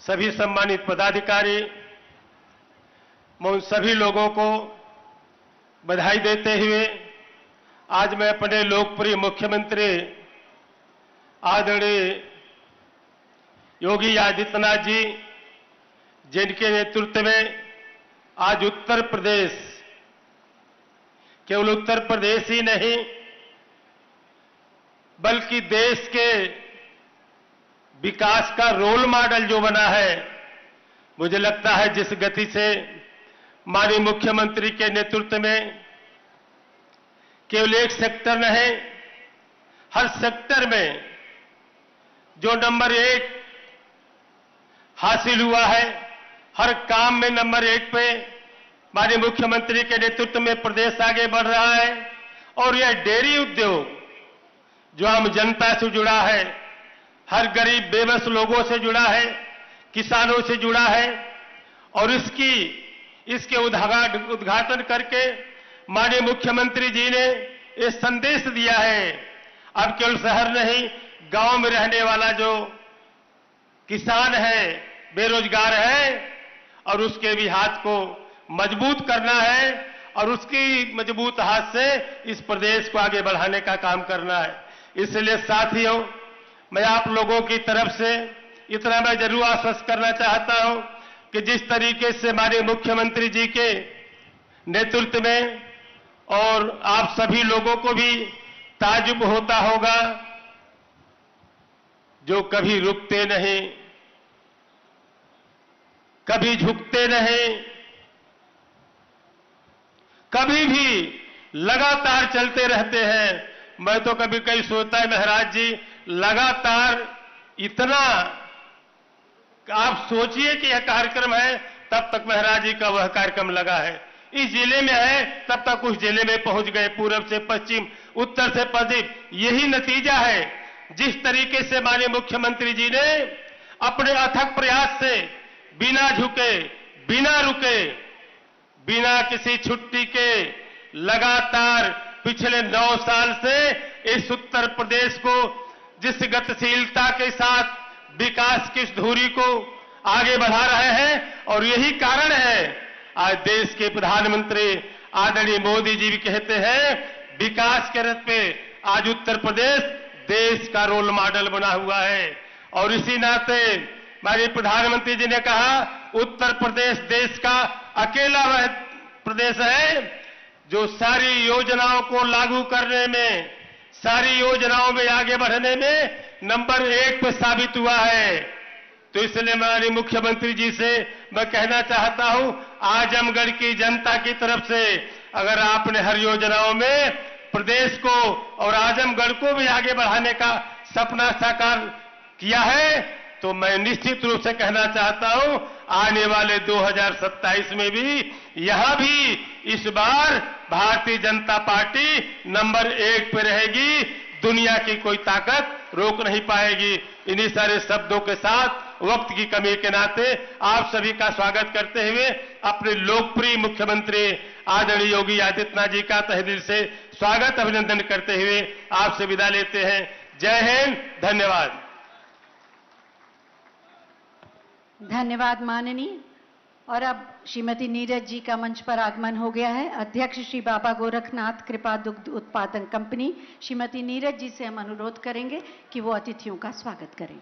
सभी सम्मानित पदाधिकारी, मैं उन सभी लोगों को बधाई देते हुए आज मैं अपने लोकप्रिय मुख्यमंत्री आदरणीय योगी आदित्यनाथ जी, जिनके नेतृत्व में आज उत्तर प्रदेश, केवल उत्तर प्रदेश ही नहीं बल्कि देश के विकास का रोल मॉडल जो बना है, मुझे लगता है जिस गति से माननीय मुख्यमंत्री के नेतृत्व में केवल एक सेक्टर नहीं, हर सेक्टर में जो नंबर 1 हासिल हुआ है, हर काम में नंबर 1 पे माननीय मुख्यमंत्री के नेतृत्व में प्रदेश आगे बढ़ रहा है। और यह डेयरी उद्योग जो आम जनता से जुड़ा है, हर गरीब बेबस लोगों से जुड़ा है, किसानों से जुड़ा है, और इसके उद्घाटन करके माननीय मुख्यमंत्री जी ने ये संदेश दिया है, अब केवल शहर नहीं, गांव में रहने वाला जो किसान है, बेरोजगार है, और उसके भी हाथ को मजबूत करना है और उसकी मजबूत हाथ से इस प्रदेश को आगे बढ़ाने का काम करना है। इसलिए साथियों, मैं आप लोगों की तरफ से इतना मैं जरूर आश्वस्त करना चाहता हूं कि जिस तरीके से हमारे मुख्यमंत्री जी के नेतृत्व में और आप सभी लोगों को भी ताज्जुब होता होगा, जो कभी रुकते नहीं, कभी झुकते नहीं, कभी भी लगातार चलते रहते हैं। मैं तो कभी कभी सोचता है महाराज जी, लगातार इतना, आप सोचिए कि यह कार्यक्रम है, तब तक महाराज जी का वह कार्यक्रम लगा है, इस जिले में है तब तक उस जिले में पहुंच गए, पूरब से पश्चिम, उत्तर से पश्चिम। यही नतीजा है जिस तरीके से माननीय मुख्यमंत्री जी ने अपने अथक प्रयास से बिना झुके, बिना रुके, बिना किसी छुट्टी के लगातार पिछले 9 साल से इस उत्तर प्रदेश को जिस गतिशीलता के साथ विकास की इस धुरी को आगे बढ़ा रहे हैं, और यही कारण है आज देश के प्रधानमंत्री आदरणीय मोदी जी भी कहते हैं, विकास के रथ पे आज उत्तर प्रदेश देश का रोल मॉडल बना हुआ है। और इसी नाते हमारे प्रधानमंत्री जी ने कहा, उत्तर प्रदेश देश का अकेला वह प्रदेश है जो सारी योजनाओं को लागू करने में, सारी योजनाओं में आगे बढ़ने में नंबर 1 पर साबित हुआ है। तो इसलिए हमारे मुख्यमंत्री जी से मैं कहना चाहता हूं, आजमगढ़ की जनता की तरफ से अगर आपने हर योजनाओं में प्रदेश को और आजमगढ़ को भी आगे बढ़ाने का सपना साकार किया है, तो मैं निश्चित रूप से कहना चाहता हूं, आने वाले 2027 में भी यहां भी इस बार भारतीय जनता पार्टी नंबर 1 पे रहेगी, दुनिया की कोई ताकत रोक नहीं पाएगी। इन्हीं सारे शब्दों के साथ वक्त की कमी के नाते आप सभी का स्वागत करते हुए अपने लोकप्रिय मुख्यमंत्री आदरणीय योगी आदित्यनाथ जी का तहे दिल से स्वागत अभिनंदन करते हुए आपसे विदा लेते हैं। जय हिंद, धन्यवाद। धन्यवाद माननीय। और अब श्रीमती नीरज जी का मंच पर आगमन हो गया है। अध्यक्ष श्री बाबा गोरखनाथ कृपा दुग्ध उत्पादन कंपनी श्रीमती नीरज जी से हम अनुरोध करेंगे कि वो अतिथियों का स्वागत करें।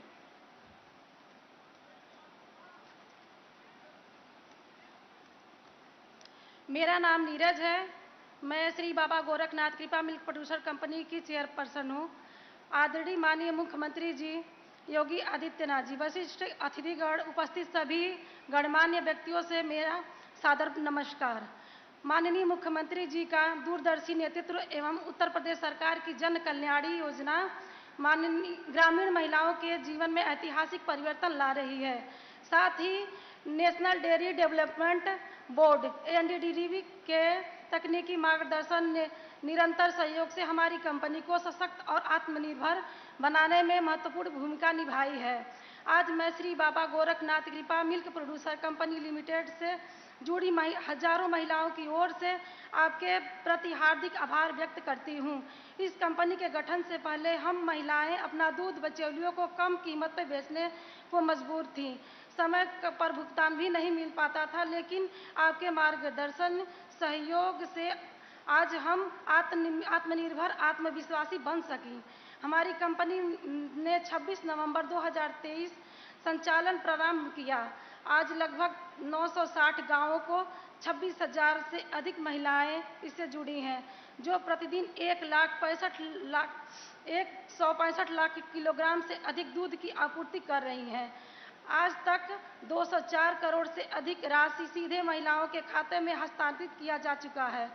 मेरा नाम नीरज है। मैं Shri Baba Gorakhnath Kripa milk producer company की चेयरपर्सन हूँ। आदरणीय माननीय मुख्यमंत्री जी योगी आदित्यनाथ जी, वरिष्ठ अतिथिगण, उपस्थित सभी गणमान्य व्यक्तियों से मेरा सादर नमस्कार। माननीय मुख्यमंत्री जी का दूरदर्शी नेतृत्व एवं उत्तर प्रदेश सरकार की जन कल्याणी योजना माननीय ग्रामीण महिलाओं के जीवन में ऐतिहासिक परिवर्तन ला रही है। साथ ही national dairy development board NDDB के तकनीकी मार्गदर्शन निरंतर सहयोग से हमारी कंपनी को सशक्त और आत्मनिर्भर बनाने में महत्वपूर्ण भूमिका निभाई है। आज मैं Shri Baba Gorakhnath Kripa milk producer company limited से जुड़ी हजारों महिलाओं की ओर से आपके प्रति हार्दिक आभार व्यक्त करती हूं। इस कंपनी के गठन से पहले हम महिलाएं अपना दूध बिचौलियों को कम कीमत पर बेचने को मजबूर थीं। समय पर भुगतान भी नहीं मिल पाता था, लेकिन आपके मार्गदर्शन सहयोग से आज हम आत्मनिर्भर आत्मविश्वासी बन सकी। हमारी कंपनी ने 26 नवंबर 2023 संचालन प्रारंभ किया। आज लगभग 960 गांवों को 26,000 से अधिक महिलाएं इससे जुड़ी हैं, जो प्रतिदिन 165 लाख किलोग्राम से अधिक दूध की आपूर्ति कर रही हैं। आज तक 204 करोड़ से अधिक राशि सीधे महिलाओं के खाते में हस्तांतरित किया जा चुका है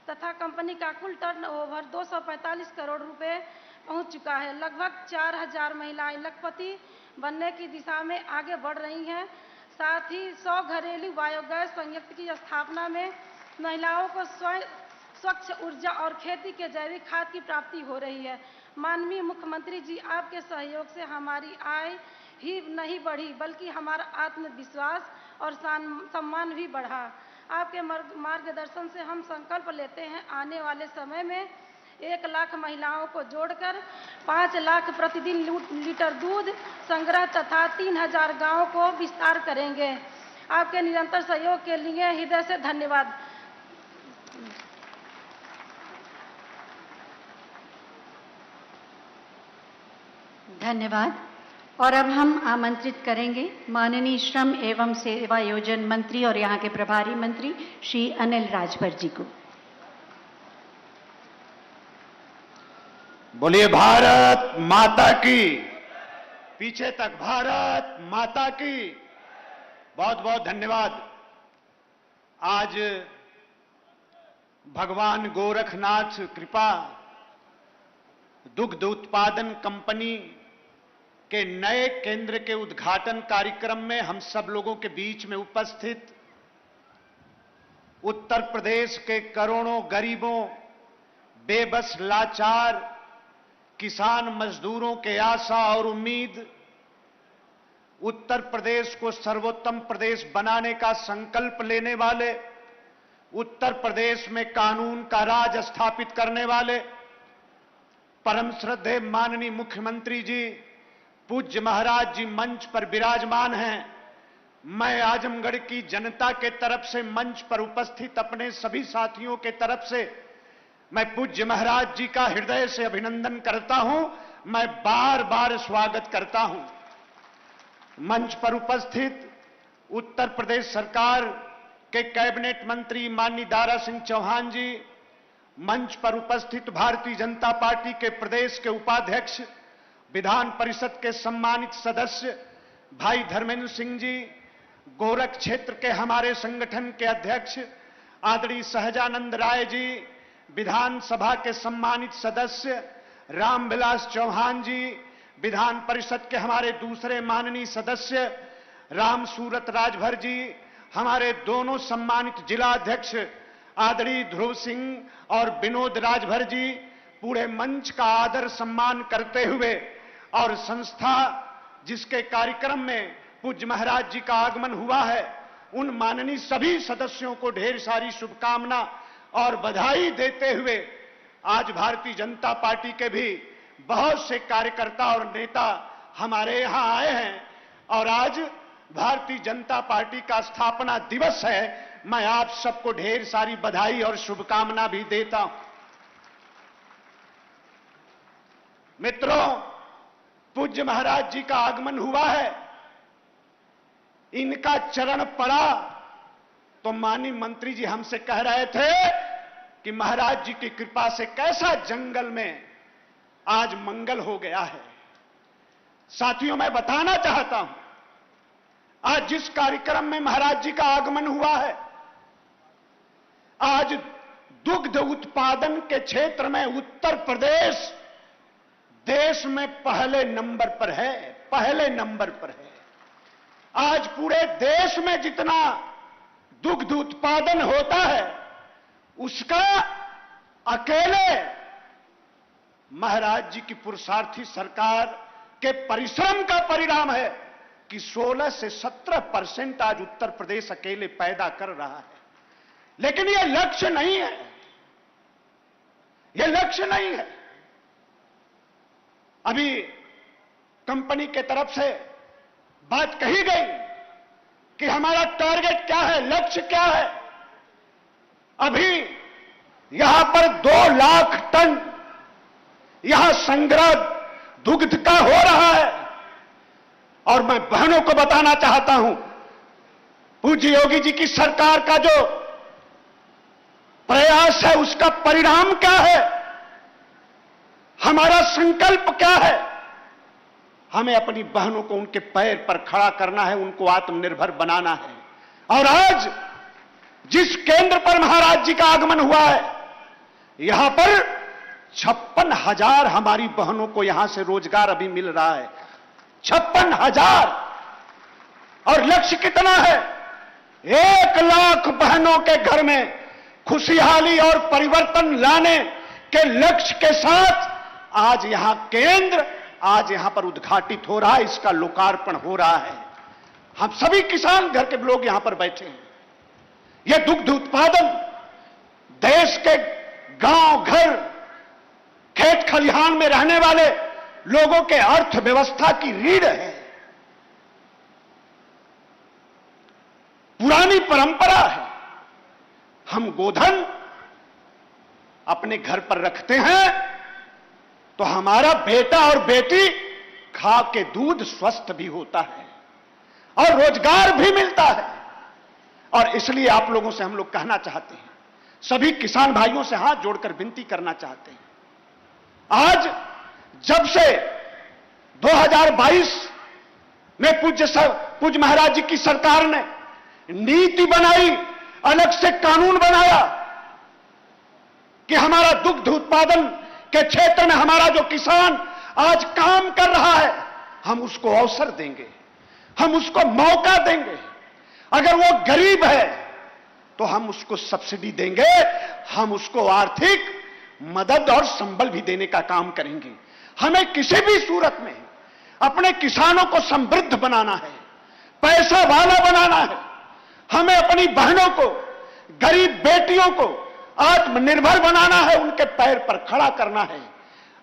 तथा कंपनी का कुल टर्नओवर 245 करोड़ रुपए पहुंच चुका है। लगभग 4,000 महिलाएं लखपति बनने की दिशा में आगे बढ़ रही हैं। साथ ही 100 घरेलू बायोगैस संयंत्र की स्थापना में महिलाओं को स्वच्छ ऊर्जा और खेती के जैविक खाद की प्राप्ति हो रही है। माननीय मुख्यमंत्री जी, आपके सहयोग से हमारी आय ही नहीं बढ़ी, बल्कि हमारा आत्मविश्वास और सम्मान भी बढ़ा। आपके मार्गदर्शन से हम संकल्प लेते हैं, आने वाले समय में 1 लाख महिलाओं को जोड़कर 5 लाख प्रतिदिन लीटर दूध संग्रह तथा 3,000 गांवों को विस्तार करेंगे। आपके निरंतर सहयोग के लिए हृदय से धन्यवाद। धन्यवाद। और अब हम आमंत्रित करेंगे माननीय श्रम एवं सेवा योजन मंत्री और यहाँ के प्रभारी मंत्री श्री अनिल राजभर जी को। बोलिए भारत माता की, पीछे तक भारत माता की। बहुत बहुत धन्यवाद। आज भगवान गोरखनाथ कृपा दुग्ध उत्पादन कंपनी के नए केंद्र के उद्घाटन कार्यक्रम में हम सब लोगों के बीच में उपस्थित उत्तर प्रदेश के करोड़ों गरीबों, बेबस लाचार किसान मजदूरों के आशा और उम्मीद, उत्तर प्रदेश को सर्वोत्तम प्रदेश बनाने का संकल्प लेने वाले, उत्तर प्रदेश में कानून का राज स्थापित करने वाले परम श्रद्धेय माननीय मुख्यमंत्री जी पूज्य महाराज जी मंच पर विराजमान हैं। मैं आजमगढ़ की जनता के तरफ से, मंच पर उपस्थित अपने सभी साथियों के तरफ से मैं पूज्य महाराज जी का हृदय से अभिनंदन करता हूं। मैं बार बार स्वागत करता हूं। मंच पर उपस्थित उत्तर प्रदेश सरकार के कैबिनेट मंत्री माननीय दारा सिंह चौहान जी, मंच पर उपस्थित भारतीय जनता पार्टी के प्रदेश के उपाध्यक्ष, विधान परिषद के सम्मानित सदस्य भाई धर्मेंद्र सिंह जी, गोरख क्षेत्र के हमारे संगठन के अध्यक्ष आदरणीय सहजानंद राय जी, विधानसभा के सम्मानित सदस्य रामविलास चौहान जी, विधान परिषद के हमारे दूसरे माननीय सदस्य राम सूरत राजभर जी, हमारे दोनों सम्मानित जिला अध्यक्ष आदरणीय ध्रुव सिंह और विनोद राजभर जी, पूरे मंच का आदर सम्मान करते हुए और संस्था जिसके कार्यक्रम में पूज्य महाराज जी का आगमन हुआ है, उन माननीय सभी सदस्यों को ढेर सारी शुभकामना और बधाई देते हुए आज भारतीय जनता पार्टी के भी बहुत से कार्यकर्ता और नेता हमारे यहां आए हैं और आज भारतीय जनता पार्टी का स्थापना दिवस है। मैं आप सबको ढेर सारी बधाई और शुभकामना भी देता हूं। मित्रों, पूज्य महाराज जी का आगमन हुआ है, इनका चरण पड़ा तो माननीय मंत्री जी हमसे कह रहे थे कि महाराज जी की कृपा से कैसा जंगल में आज मंगल हो गया है। साथियों, मैं बताना चाहता हूं, आज जिस कार्यक्रम में महाराज जी का आगमन हुआ है, आज दुग्ध उत्पादन के क्षेत्र में उत्तर प्रदेश देश में पहले नंबर पर है, पहले नंबर पर है। आज पूरे देश में जितना दुग्ध उत्पादन होता है उसका अकेले महाराज जी की पुरुषार्थी सरकार के परिश्रम का परिणाम है कि 16 से 17% आज उत्तर प्रदेश अकेले पैदा कर रहा है। लेकिन यह लक्ष्य नहीं है, यह लक्ष्य नहीं है। अभी कंपनी के तरफ से बात कही गई कि हमारा टारगेट क्या है, लक्ष्य क्या है। अभी यहां पर 2 लाख टन यहां संग्रह दुग्ध का हो रहा है। और मैं बहनों को बताना चाहता हूं, पूज्य योगी जी की सरकार का जो प्रयास है उसका परिणाम क्या है, हमारा संकल्प क्या है। हमें अपनी बहनों को उनके पैर पर खड़ा करना है, उनको आत्मनिर्भर बनाना है। और आज जिस केंद्र पर महाराज जी का आगमन हुआ है, यहां पर 56,000 हमारी बहनों को यहां से रोजगार अभी मिल रहा है। 56,000। और लक्ष्य कितना है, 1 लाख बहनों के घर में खुशहाली और परिवर्तन लाने के लक्ष्य के साथ आज यहां केंद्र, आज यहां पर उद्घाटित हो रहा है, इसका लोकार्पण हो रहा है। हम सभी किसान घर के लोग यहां पर बैठे हैं। यह दुग्ध उत्पादन देश के गांव घर खेत खलिहान में रहने वाले लोगों के अर्थव्यवस्था की रीढ़ है, पुरानी परंपरा है। हम गोधन अपने घर पर रखते हैं तो हमारा बेटा और बेटी खा के दूध स्वस्थ भी होता है और रोजगार भी मिलता है। और इसलिए आप लोगों से हम लोग कहना चाहते हैं, सभी किसान भाइयों से हाथ जोड़कर विनती करना चाहते हैं, आज जब से 2022 में पूज्य महाराज जी की सरकार ने नीति बनाई, अलग से कानून बनाया कि हमारा दुग्ध उत्पादन के क्षेत्र में हमारा जो किसान आज काम कर रहा है, हम उसको अवसर देंगे, हम उसको मौका देंगे। अगर वो गरीब है तो हम उसको सब्सिडी देंगे, हम उसको आर्थिक मदद और संबल भी देने का काम करेंगे। हमें किसी भी सूरत में अपने किसानों को समृद्ध बनाना है, पैसा वाला बनाना है। हमें अपनी बहनों को, गरीब बेटियों को आत्मनिर्भर बनाना है, उनके पैर पर खड़ा करना है।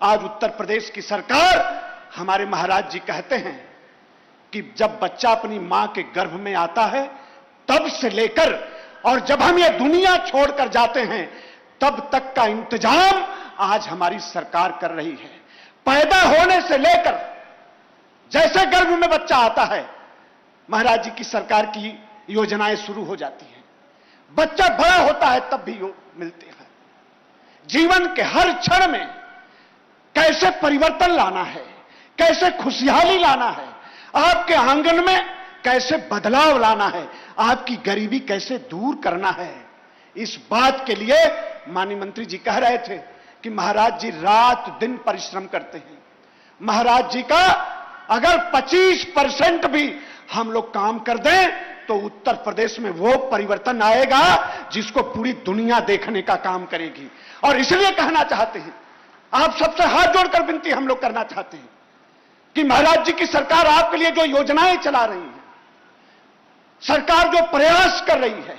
आज उत्तर प्रदेश की सरकार, हमारे महाराज जी कहते हैं कि जब बच्चा अपनी मां के गर्भ में आता है तब से लेकर और जब हम ये दुनिया छोड़कर जाते हैं तब तक का इंतजाम आज हमारी सरकार कर रही है। पैदा होने से लेकर जैसे गर्भ में बच्चा आता है, महाराज जी की सरकार की योजनाएं शुरू हो जाती हैं। बच्चा बड़ा होता है तब भी मिलते हैं। जीवन के हर क्षण में कैसे परिवर्तन लाना है, कैसे खुशहाली लाना है, आपके आंगन में कैसे बदलाव लाना है, आपकी गरीबी कैसे दूर करना है, इस बात के लिए माननीय मंत्री जी कह रहे थे कि महाराज जी रात दिन परिश्रम करते हैं। महाराज जी का अगर 25% भी हम लोग काम कर दें तो उत्तर प्रदेश में वो परिवर्तन आएगा जिसको पूरी दुनिया देखने का काम करेगी। और इसलिए कहना चाहते हैं, आप सबसे हाथ जोड़कर विनती हम लोग करना चाहते हैं कि महाराज जी की सरकार आपके लिए जो योजनाएं चला रही है, सरकार जो प्रयास कर रही है,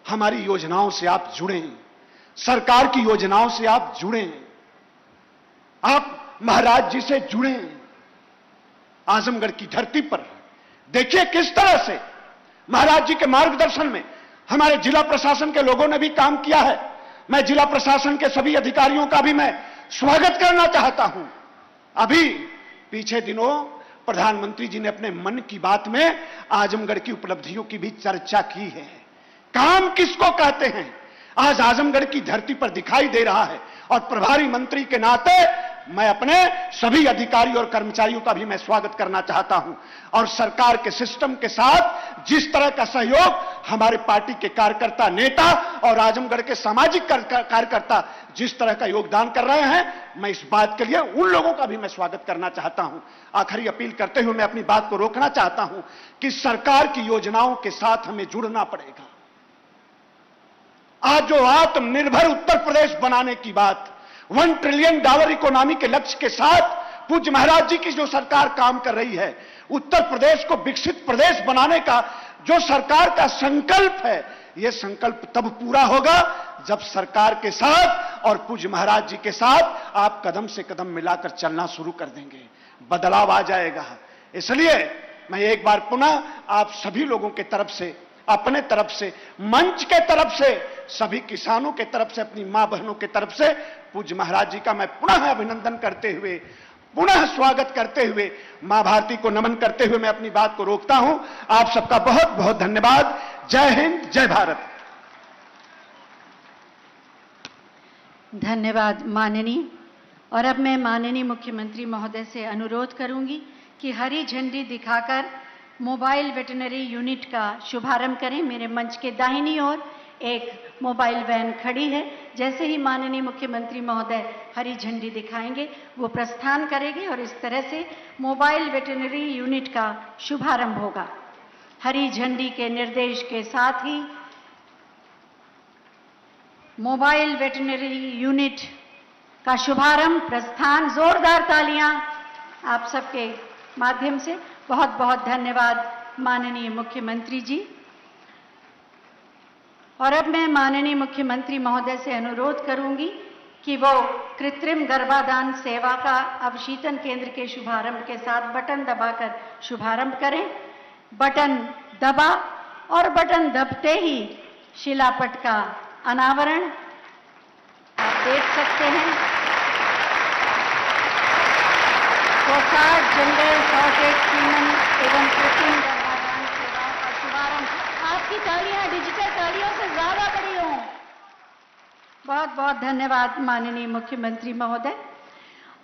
हमारी योजनाओं से आप जुड़ें, सरकार की योजनाओं से आप जुड़ें, आप महाराज जी से जुड़ें। आजमगढ़ की धरती पर देखिए किस तरह से महाराज जी के मार्गदर्शन में हमारे जिला प्रशासन के लोगों ने भी काम किया है। मैं जिला प्रशासन के सभी अधिकारियों का भी मैं स्वागत करना चाहता हूं। अभी पीछे दिनों प्रधानमंत्री जी ने अपने मन की बात में आजमगढ़ की उपलब्धियों की भी चर्चा की है। काम किसको कहते हैं आज आजमगढ़ की धरती पर दिखाई दे रहा है। और प्रभारी मंत्री के नाते मैं अपने सभी अधिकारी और कर्मचारियों का भी मैं स्वागत करना चाहता हूं। और सरकार के सिस्टम के साथ जिस तरह का सहयोग हमारे पार्टी के कार्यकर्ता, नेता और आजमगढ़ के सामाजिक कार्यकर्ता जिस तरह का योगदान कर रहे हैं, मैं इस बात के लिए उन लोगों का भी मैं स्वागत करना चाहता हूं। आखिरी अपील करते हुए मैं अपनी बात को रोकना चाहता हूं कि सरकार की योजनाओं के साथ हमें जुड़ना पड़ेगा। आज जो आत्मनिर्भर उत्तर प्रदेश बनाने की बात, $1 ट्रिलियन इकोनॉमी के लक्ष्य के साथ पूज्य महाराज जी की जो सरकार काम कर रही है, उत्तर प्रदेश को विकसित प्रदेश बनाने का जो सरकार का संकल्प है, यह संकल्प तब पूरा होगा जब सरकार के साथ और पूज्य महाराज जी के साथ आप कदम से कदम मिलाकर चलना शुरू कर देंगे, बदलाव आ जाएगा। इसलिए मैं एक बार पुनः आप सभी लोगों के तरफ से, अपने तरफ से, मंच के तरफ से, सभी किसानों के तरफ से, अपनी मां बहनों के तरफ से पूज्य महाराज जी का मैं पुनः अभिनंदन करते हुए, पुनः स्वागत करते हुए, मां भारती को नमन करते हुए मैं अपनी बात को रोकता हूं। आप सबका बहुत बहुत धन्यवाद। जय हिंद, जय भारत। धन्यवाद माननीय। और अब मैं माननीय मुख्यमंत्री महोदय से अनुरोध करूंगी कि हरी झंडी दिखाकर मोबाइल वेटरनरी यूनिट का शुभारंभ करें। मेरे मंच के दाहिनी ओर एक मोबाइल वैन खड़ी है। जैसे ही माननीय मुख्यमंत्री महोदय हरी झंडी दिखाएंगे वो प्रस्थान करेंगे और इस तरह से मोबाइल वेटरनरी यूनिट का शुभारंभ होगा। हरी झंडी के निर्देश के साथ ही मोबाइल वेटरनरी यूनिट का शुभारंभ, प्रस्थान, जोरदार तालियां आप सबके माध्यम से। बहुत बहुत धन्यवाद माननीय मुख्यमंत्री जी। और अब मैं माननीय मुख्यमंत्री महोदय से अनुरोध करूंगी कि वो कृत्रिम गर्भाधान सेवा का अवशीतन केंद्र के शुभारंभ के साथ बटन दबाकर शुभारंभ करें। बटन दबा और बटन दबते ही शिलापट का अनावरण आप देख सकते हैं। कोसाड जनरल सॉर्टेड सीमन एवं कृत्रिम गर्भाधान सेवाओं का शुभारंभ। आपकी तालियां डिजिटल तालियों से ज्यादा बड़ी हों। बहुत बहुत धन्यवाद माननीय मुख्यमंत्री महोदय।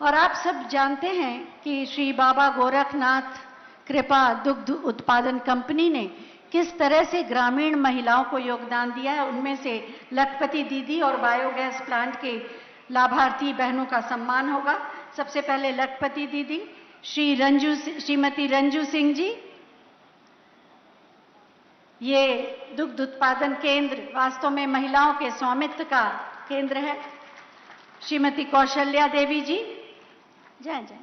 और आप सब जानते हैं कि श्री बाबा गोरखनाथ कृपा दुग्ध उत्पादन कंपनी ने किस तरह से ग्रामीण महिलाओं को योगदान दिया है। उनमें से लखपति दीदी और बायोगैस प्लांट के लाभार्थी बहनों का सम्मान होगा। सबसे पहले लखपति दीदी श्रीमती रंजू सिंह जी। ये दुग्ध उत्पादन केंद्र वास्तव में महिलाओं के स्वामित्व का केंद्र है। श्रीमती कौशल्या देवी जी, जय जय।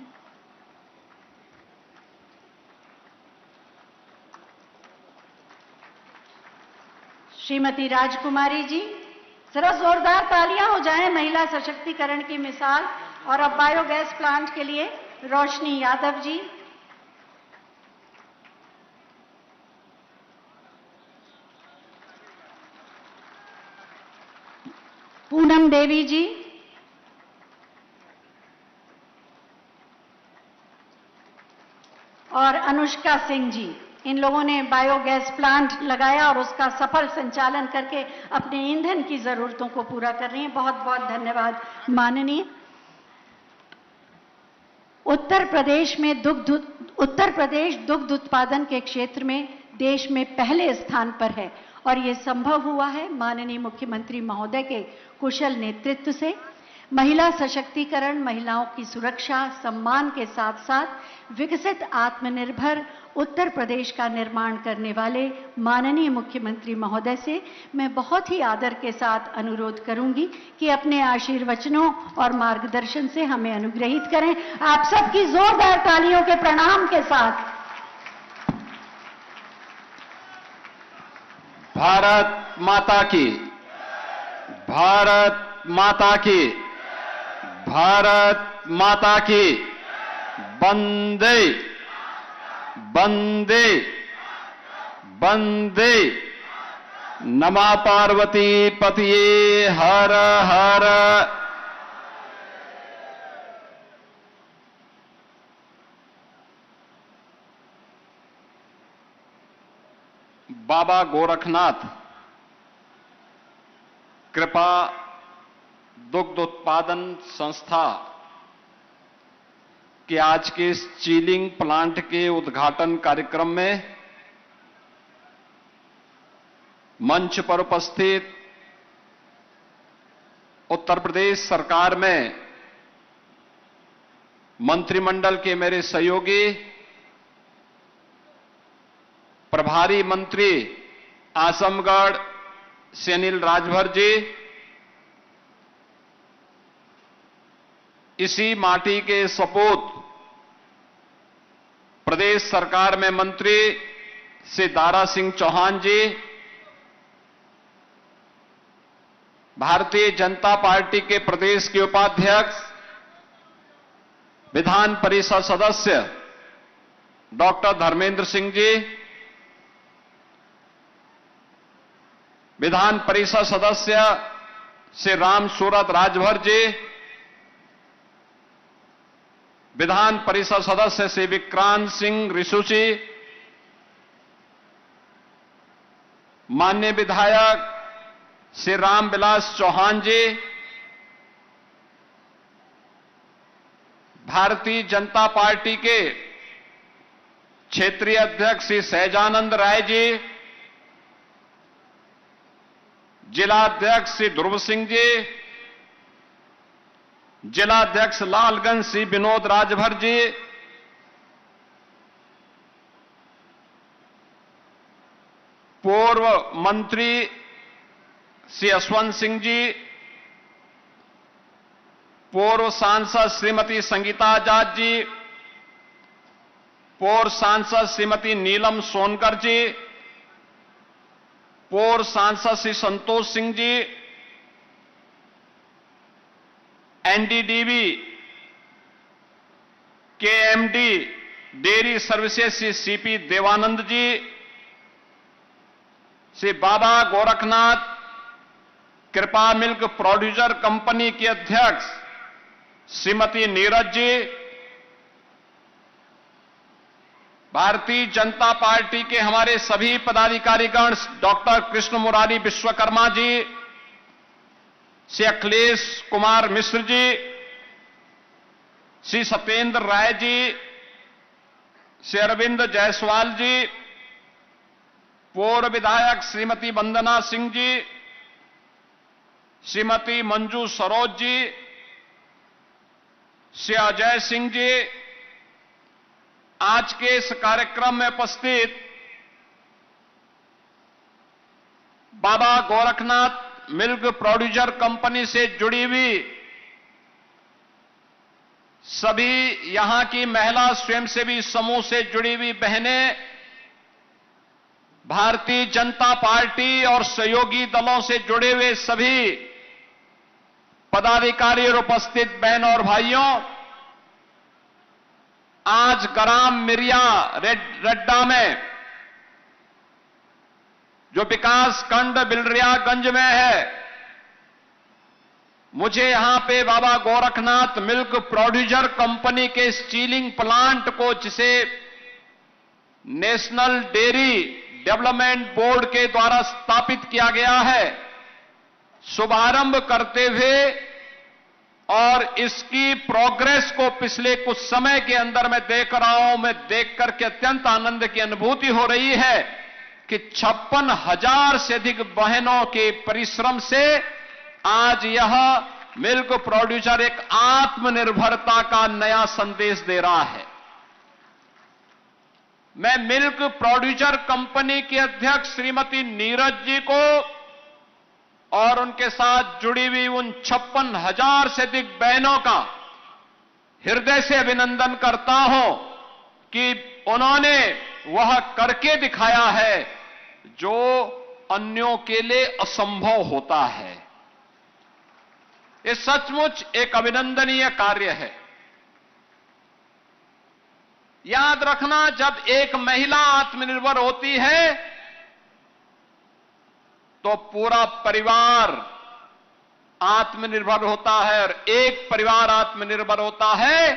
श्रीमती राजकुमारी जी, जरा जोरदार तालियां हो जाएं महिला सशक्तिकरण की मिसाल। और अब बायोगैस प्लांट के लिए रोशनी यादव जी, पूनम देवी जी, और अनुष्का सिंह जी। इन लोगों ने बायोगैस प्लांट लगाया और उसका सफल संचालन करके अपने ईंधन की जरूरतों को पूरा कर रही हैं। बहुत बहुत धन्यवाद माननीय। उत्तर प्रदेश दुग्ध उत्पादन के क्षेत्र में देश में पहले स्थान पर है और ये संभव हुआ है माननीय मुख्यमंत्री महोदय के कुशल नेतृत्व से। महिला सशक्तिकरण, महिलाओं की सुरक्षा, सम्मान के साथ साथ विकसित आत्मनिर्भर उत्तर प्रदेश का निर्माण करने वाले माननीय मुख्यमंत्री महोदय से मैं बहुत ही आदर के साथ अनुरोध करूंगी कि अपने आशीर्वचनों और मार्गदर्शन से हमें अनुग्रहित करें। आप सबकी जोरदार तालियों के प्रणाम के साथ। भारत माता की, भारत माता की, भारत माता की। वंदे वंदे वंदे। नमः पार्वती पतिये हर हर। बाबा गोरखनाथ कृपा दुग्ध उत्पादन संस्था के आज के इस चीलिंग प्लांट के उद्घाटन कार्यक्रम में मंच पर उपस्थित उत्तर प्रदेश सरकार में मंत्रिमंडल के मेरे सहयोगी प्रभारी मंत्री आजमगढ़ से अनिल राजभर जी, इसी माटी के सपूत प्रदेश सरकार में मंत्री श्री दारा सिंह चौहान जी, भारतीय जनता पार्टी के प्रदेश के उपाध्यक्ष, विधान परिषद सदस्य डॉक्टर धर्मेंद्र सिंह जी, विधान परिषद सदस्य श्री राम सूरत राजभर जी, विधान परिषद सदस्य श्री विक्रांत सिंह रिसुची, माननीय विधायक श्री रामविलास चौहान जी, भारतीय जनता पार्टी के क्षेत्रीय अध्यक्ष श्री सहजानंद राय जी, जिलाध्यक्ष श्री ध्रुव सिंह जी, जिलाध्यक्ष लालगंज श्री विनोद राजभर जी, पूर्व मंत्री श्री यशवंत सिंह जी, पूर्व सांसद श्रीमती संगीता आजाद जी, पूर्व सांसद श्रीमती नीलम सोनकर जी, पूर्व सांसद श्री संतोष सिंह जी, एनडीडीबी के MD dairy services Shri CP Devanand ji, Shri Baba Gorakhnath Kripa milk producer company की अध्यक्ष श्रीमती नीरज जी, भारतीय जनता पार्टी के हमारे सभी पदाधिकारीगण, डॉक्टर कृष्ण मुरारी विश्वकर्मा जी, श्री अखिलेश कुमार मिश्र जी, श्री सत्येंद्र राय जी, श्री अरविंद जायसवाल जी, पूर्व विधायक श्रीमती वंदना सिंह जी, श्रीमती मंजू सरोज जी, श्री अजय सिंह जी, आज के इस कार्यक्रम में उपस्थित बाबा गोरखनाथ मिल्क प्रोड्यूसर कंपनी से जुड़ी हुई सभी यहां की महिला स्वयंसेवी समूह से जुड़ी हुई बहनें, भारतीय जनता पार्टी और सहयोगी दलों से जुड़े हुए सभी पदाधिकारी और उपस्थित बहन और भाइयों, आज ग्राम मिरिया रेड्डा में जो विकास खंड बिलरियागंज में है, मुझे यहां पे बाबा गोरखनाथ मिल्क प्रोड्यूसर कंपनी के स्टीलिंग प्लांट को, जिसे नेशनल डेयरी डेवलपमेंट बोर्ड के द्वारा स्थापित किया गया है, शुभारंभ करते हुए और इसकी प्रोग्रेस को पिछले कुछ समय के अंदर मैं देख रहा हूं, मैं देख करके अत्यंत आनंद की अनुभूति हो रही है कि 56,000 से अधिक बहनों के परिश्रम से आज यह मिल्क प्रोड्यूसर एक आत्मनिर्भरता का नया संदेश दे रहा है। मैं मिल्क प्रोड्यूसर कंपनी की अध्यक्ष श्रीमती नीरज जी को और उनके साथ जुड़ी हुई उन 56,000 से अधिक बहनों का हृदय से अभिनंदन करता हूं कि उन्होंने वह करके दिखाया है जो अन्यों के लिए असंभव होता है। ये सचमुच एक अभिनंदनीय कार्य है। याद रखना, जब एक महिला आत्मनिर्भर होती है तो पूरा परिवार आत्मनिर्भर होता है, और एक परिवार आत्मनिर्भर होता है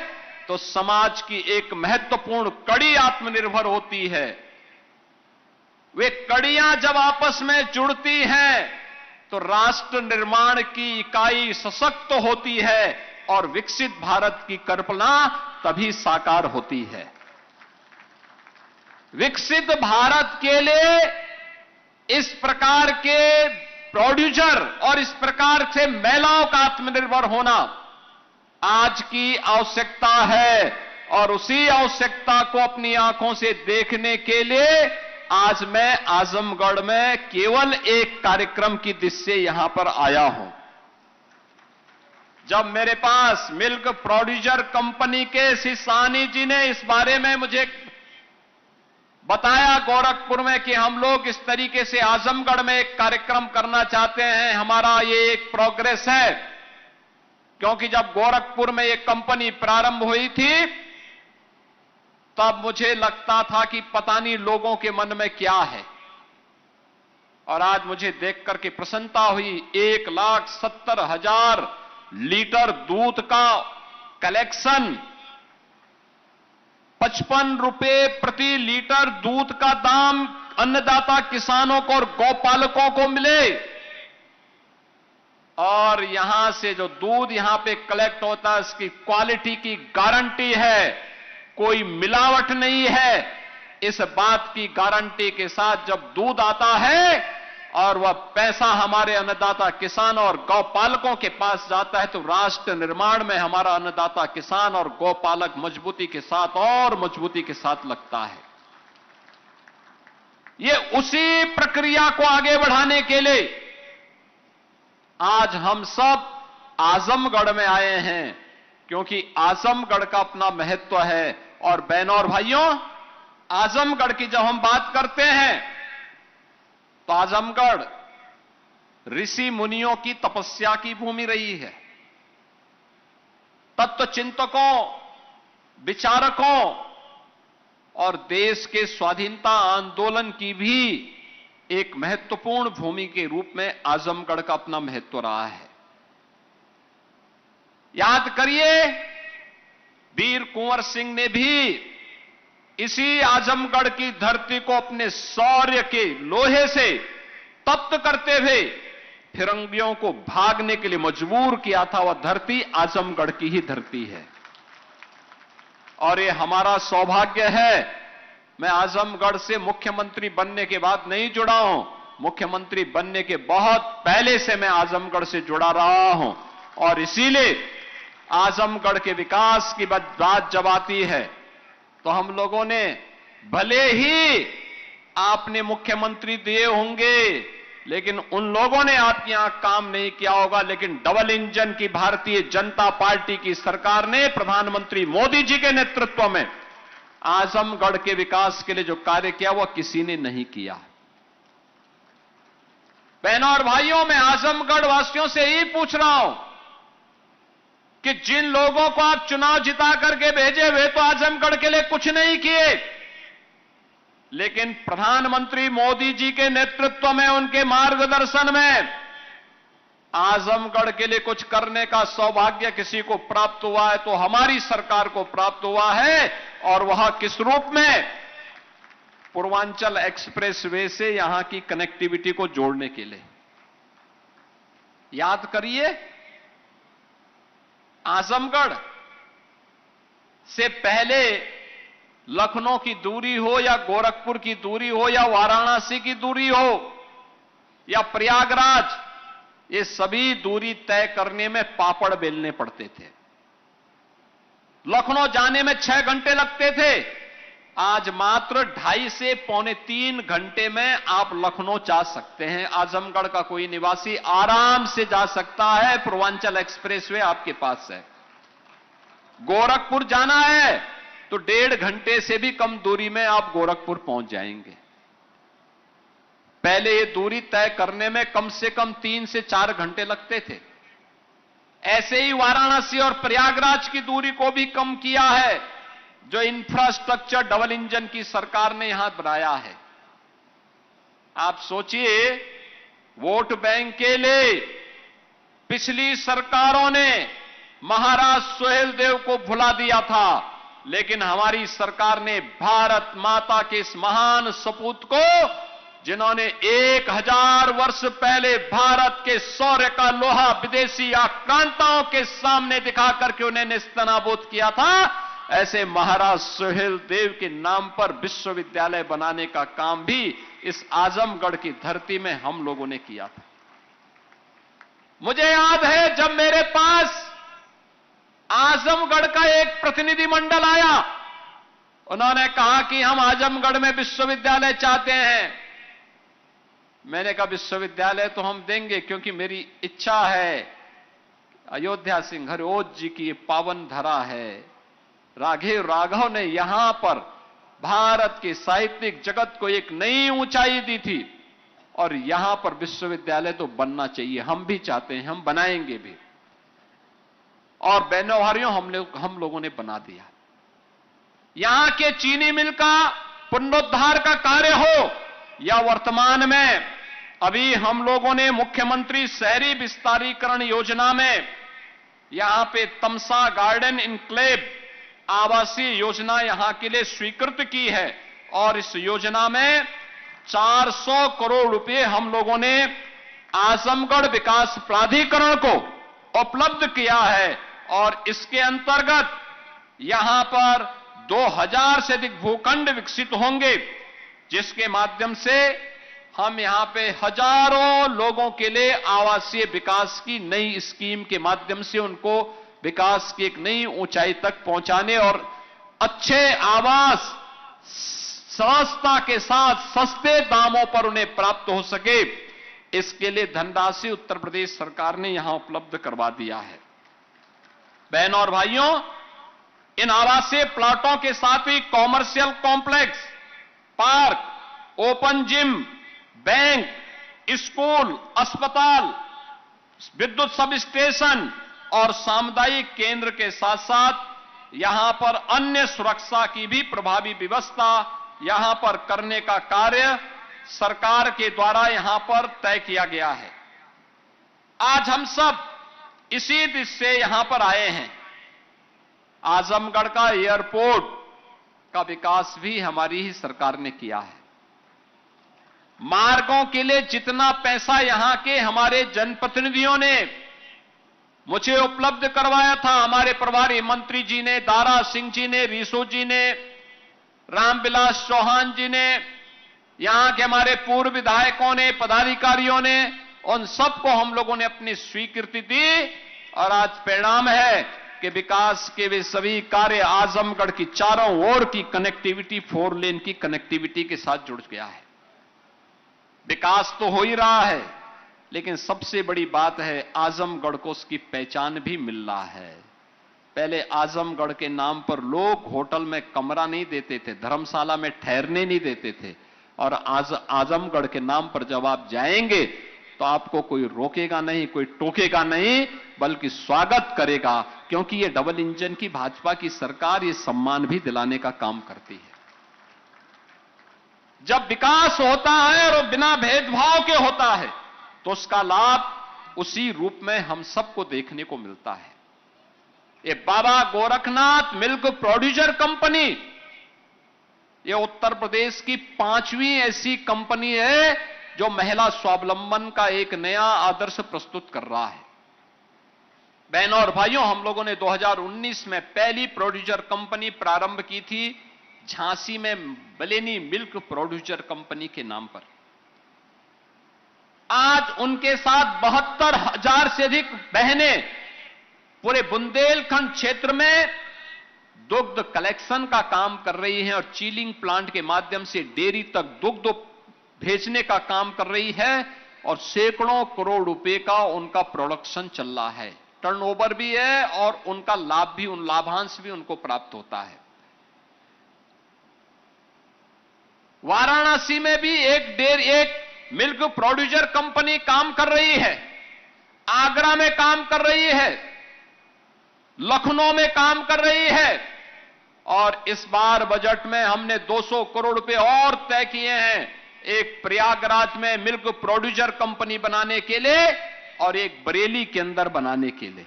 तो समाज की एक महत्वपूर्ण कड़ी आत्मनिर्भर होती है। वे कड़ियां जब आपस में जुड़ती हैं तो राष्ट्र निर्माण की इकाई सशक्त होती है और विकसित भारत की कल्पना तभी साकार होती है। विकसित भारत के लिए इस प्रकार के प्रोड्यूसर और इस प्रकार से महिलाओं का आत्मनिर्भर होना आज की आवश्यकता है, और उसी आवश्यकता को अपनी आंखों से देखने के लिए आज मैं आजमगढ़ में केवल एक कार्यक्रम की दृष्टि से यहां पर आया हूं। जब मेरे पास मिल्क प्रोड्यूसर कंपनी के श्री साहनी जी ने इस बारे में मुझे बताया गोरखपुर में कि हम लोग इस तरीके से आजमगढ़ में एक कार्यक्रम करना चाहते हैं, हमारा ये एक प्रोग्रेस है। क्योंकि जब गोरखपुर में एक कंपनी प्रारंभ हुई थी तब मुझे लगता था कि पता नहीं लोगों के मन में क्या है, और आज मुझे देख करके प्रसन्नता हुई। 1,70,000 लीटर दूध का कलेक्शन, 55 रुपए प्रति लीटर दूध का दाम अन्नदाता किसानों को और गौपालकों को मिले, और यहां से जो दूध यहां पे कलेक्ट होता है उसकी क्वालिटी की गारंटी है, कोई मिलावट नहीं है। इस बात की गारंटी के साथ जब दूध आता है और वह पैसा हमारे अन्नदाता किसान और गौपालकों के पास जाता है, तो राष्ट्र निर्माण में हमारा अन्नदाता किसान और गौपालक मजबूती के साथ और मजबूती के साथ लगता है। ये उसी प्रक्रिया को आगे बढ़ाने के लिए आज हम सब आजमगढ़ में आए हैं, क्योंकि आजमगढ़ का अपना महत्व है। और बहनों और भाइयों, आजमगढ़ की जब हम बात करते हैं तो आजमगढ़ ऋषि मुनियों की तपस्या की भूमि रही है। तत्व चिंतकों, विचारकों और देश के स्वाधीनता आंदोलन की भी एक महत्वपूर्ण भूमि के रूप में आजमगढ़ का अपना महत्व रहा है। याद करिए, वीर कुंवर सिंह ने भी इसी आजमगढ़ की धरती को अपने शौर्य के लोहे से तप्त करते हुए फिरंगियों को भागने के लिए मजबूर किया था। वह धरती आजमगढ़ की ही धरती है, और ये हमारा सौभाग्य है। मैं आजमगढ़ से मुख्यमंत्री बनने के बाद नहीं जुड़ा हूं, मुख्यमंत्री बनने के बहुत पहले से मैं आजमगढ़ से जुड़ा रहा हूं, और इसीलिए आजमगढ़ के विकास की बात जब आती है तो हम लोगों ने, भले ही आपने मुख्यमंत्री दिए होंगे लेकिन उन लोगों ने आपके यहां काम नहीं किया होगा, लेकिन डबल इंजन की भारतीय जनता पार्टी की सरकार ने प्रधानमंत्री मोदी जी के नेतृत्व में आजमगढ़ के विकास के लिए जो कार्य किया वह किसी ने नहीं किया। बहनों और भाइयों, मैं आजमगढ़ वासियों से ही पूछ रहा हूं कि जिन लोगों को आप चुनाव जिता करके भेजे हुए तो आजमगढ़ के लिए कुछ नहीं किए, लेकिन प्रधानमंत्री मोदी जी के नेतृत्व में, उनके मार्गदर्शन में आजमगढ़ के लिए कुछ करने का सौभाग्य किसी को प्राप्त हुआ है तो हमारी सरकार को प्राप्त हुआ है। और वह किस रूप में? पूर्वांचल एक्सप्रेसवे से यहां की कनेक्टिविटी को जोड़ने के लिए। याद करिए, आजमगढ़ से पहले लखनऊ की दूरी हो या गोरखपुर की दूरी हो या वाराणसी की दूरी हो या प्रयागराज, ये सभी दूरी तय करने में पापड़ बेलने पड़ते थे। लखनऊ जाने में 6 घंटे लगते थे, आज मात्र 2.5 से 2.25 घंटे में आप लखनऊ जा सकते हैं। आजमगढ़ का कोई निवासी आराम से जा सकता है, पूर्वांचल एक्सप्रेसवे आपके पास है। गोरखपुर जाना है तो 1.5 घंटे से भी कम दूरी में आप गोरखपुर पहुंच जाएंगे। पहले ये दूरी तय करने में कम से कम 3 से 4 घंटे लगते थे। ऐसे ही वाराणसी और प्रयागराज की दूरी को भी कम किया है, जो इंफ्रास्ट्रक्चर डबल इंजन की सरकार ने यहां बनाया है। आप सोचिए, वोट बैंक के लिए पिछली सरकारों ने महाराज सुहेलदेव को भुला दिया था, लेकिन हमारी सरकार ने भारत माता के इस महान सपूत को, जिन्होंने 1000 वर्ष पहले भारत के शौर्य का लोहा विदेशी आक्रांताओं के सामने दिखा करके उन्हें नेस्तनाबूद किया था, ऐसे महाराज सुहेलदेव के नाम पर विश्वविद्यालय बनाने का काम भी इस आजमगढ़ की धरती में हम लोगों ने किया था। मुझे याद है, जब मेरे पास आजमगढ़ का एक प्रतिनिधि मंडल आया, उन्होंने कहा कि हम आजमगढ़ में विश्वविद्यालय चाहते हैं। मैंने कहा विश्वविद्यालय तो हम देंगे, क्योंकि मेरी इच्छा है, अयोध्या सिंह हरिओत जी की पावन धरा है, राघव ने यहां पर भारत के साहित्यिक जगत को एक नई ऊंचाई दी थी। और यहां पर विश्वविद्यालय तो बनना चाहिए, हम भी चाहते हैं, हम बनाएंगे भी। और बहनों भाइयों, हम लोगों ने बना दिया। यहां के चीनी मिल का पुनरुद्धार का कार्य हो या वर्तमान में अभी हम लोगों ने मुख्यमंत्री शहरी विस्तारीकरण योजना में यहां पे तमसा गार्डन इनक्लेव आवासीय योजना यहां के लिए स्वीकृत की है। और इस योजना में 400 करोड़ रुपए हम लोगों ने आजमगढ़ विकास प्राधिकरण को उपलब्ध किया है। और इसके अंतर्गत यहां पर 2000 से अधिक भूखंड विकसित होंगे, जिसके माध्यम से हम यहां पे हजारों लोगों के लिए आवासीय विकास की नई स्कीम के माध्यम से उनको विकास की एक नई ऊंचाई तक पहुंचाने और अच्छे आवास सहजता के साथ सस्ते दामों पर उन्हें प्राप्त हो सके, इसके लिए धनराशि उत्तर प्रदेश सरकार ने यहां उपलब्ध करवा दिया है। बहनों और भाइयों, इन आवासीय प्लाटों के साथ ही commercial complex, park, open gym, bank, school, अस्पताल, विद्युत सब स्टेशन और सामुदायिक केंद्र के साथ साथ यहां पर अन्य सुरक्षा की भी प्रभावी व्यवस्था यहां पर करने का कार्य सरकार के द्वारा यहां पर तय किया गया है। आज हम सब इसी दिशा से यहां पर आए हैं। आजमगढ़ का एयरपोर्ट का विकास भी हमारी ही सरकार ने किया है। मार्गों के लिए जितना पैसा यहां के हमारे जनप्रतिनिधियों ने मुझे उपलब्ध करवाया था, हमारे प्रभारी मंत्री जी ने, दारा सिंह जी ने, रीसो जी ने, रामविलास चौहान जी ने, यहां के हमारे पूर्व विधायकों ने, पदाधिकारियों ने, उन सबको हम लोगों ने अपनी स्वीकृति दी। और आज परिणाम है कि विकास के वे सभी कार्य आजमगढ़ की चारों ओर की कनेक्टिविटी, 4 लेन की कनेक्टिविटी के साथ जुड़ गया है। विकास तो हो ही रहा है, लेकिन सबसे बड़ी बात है आजमगढ़ को उसकी पहचान भी मिल रहा है। पहले आजमगढ़ के नाम पर लोग होटल में कमरा नहीं देते थे, धर्मशाला में ठहरने नहीं देते थे। और आजमगढ़ के नाम पर जब आप जाएंगे तो आपको कोई रोकेगा नहीं, कोई टोकेगा नहीं, बल्कि स्वागत करेगा, क्योंकि ये डबल इंजन की भाजपा की सरकार ये सम्मान भी दिलाने का काम करती है। जब विकास होता है और बिना भेदभाव के होता है तो उसका लाभ उसी रूप में हम सबको देखने को मिलता है। ये बाबा गोरखनाथ मिल्क प्रोड्यूसर कंपनी, ये उत्तर प्रदेश की 5वीं ऐसी कंपनी है जो महिला स्वावलंबन का एक नया आदर्श प्रस्तुत कर रहा है। बहनों और भाइयों, हम लोगों ने 2019 में पहली प्रोड्यूसर कंपनी प्रारंभ की थी झांसी में, बलेनी मिल्क प्रोड्यूसर कंपनी के नाम पर। आज उनके साथ 72,000 से अधिक बहनें पूरे बुंदेलखंड क्षेत्र में दुग्ध कलेक्शन का काम कर रही हैं और चीलिंग प्लांट के माध्यम से डेयरी तक दुग्ध भेजने का काम कर रही है। और सैकड़ों करोड़ रुपए का उनका प्रोडक्शन चल रहा है, टर्नओवर भी है और उनका लाभ भी, उन लाभांश भी उनको प्राप्त होता है। वाराणसी में भी एक मिल्क प्रोड्यूसर कंपनी काम कर रही है, आगरा में काम कर रही है, लखनऊ में काम कर रही है। और इस बार बजट में हमने 200 करोड़ रुपए और तय किए हैं, एक प्रयागराज में मिल्क प्रोड्यूसर कंपनी बनाने के लिए और एक बरेली के अंदर बनाने के लिए।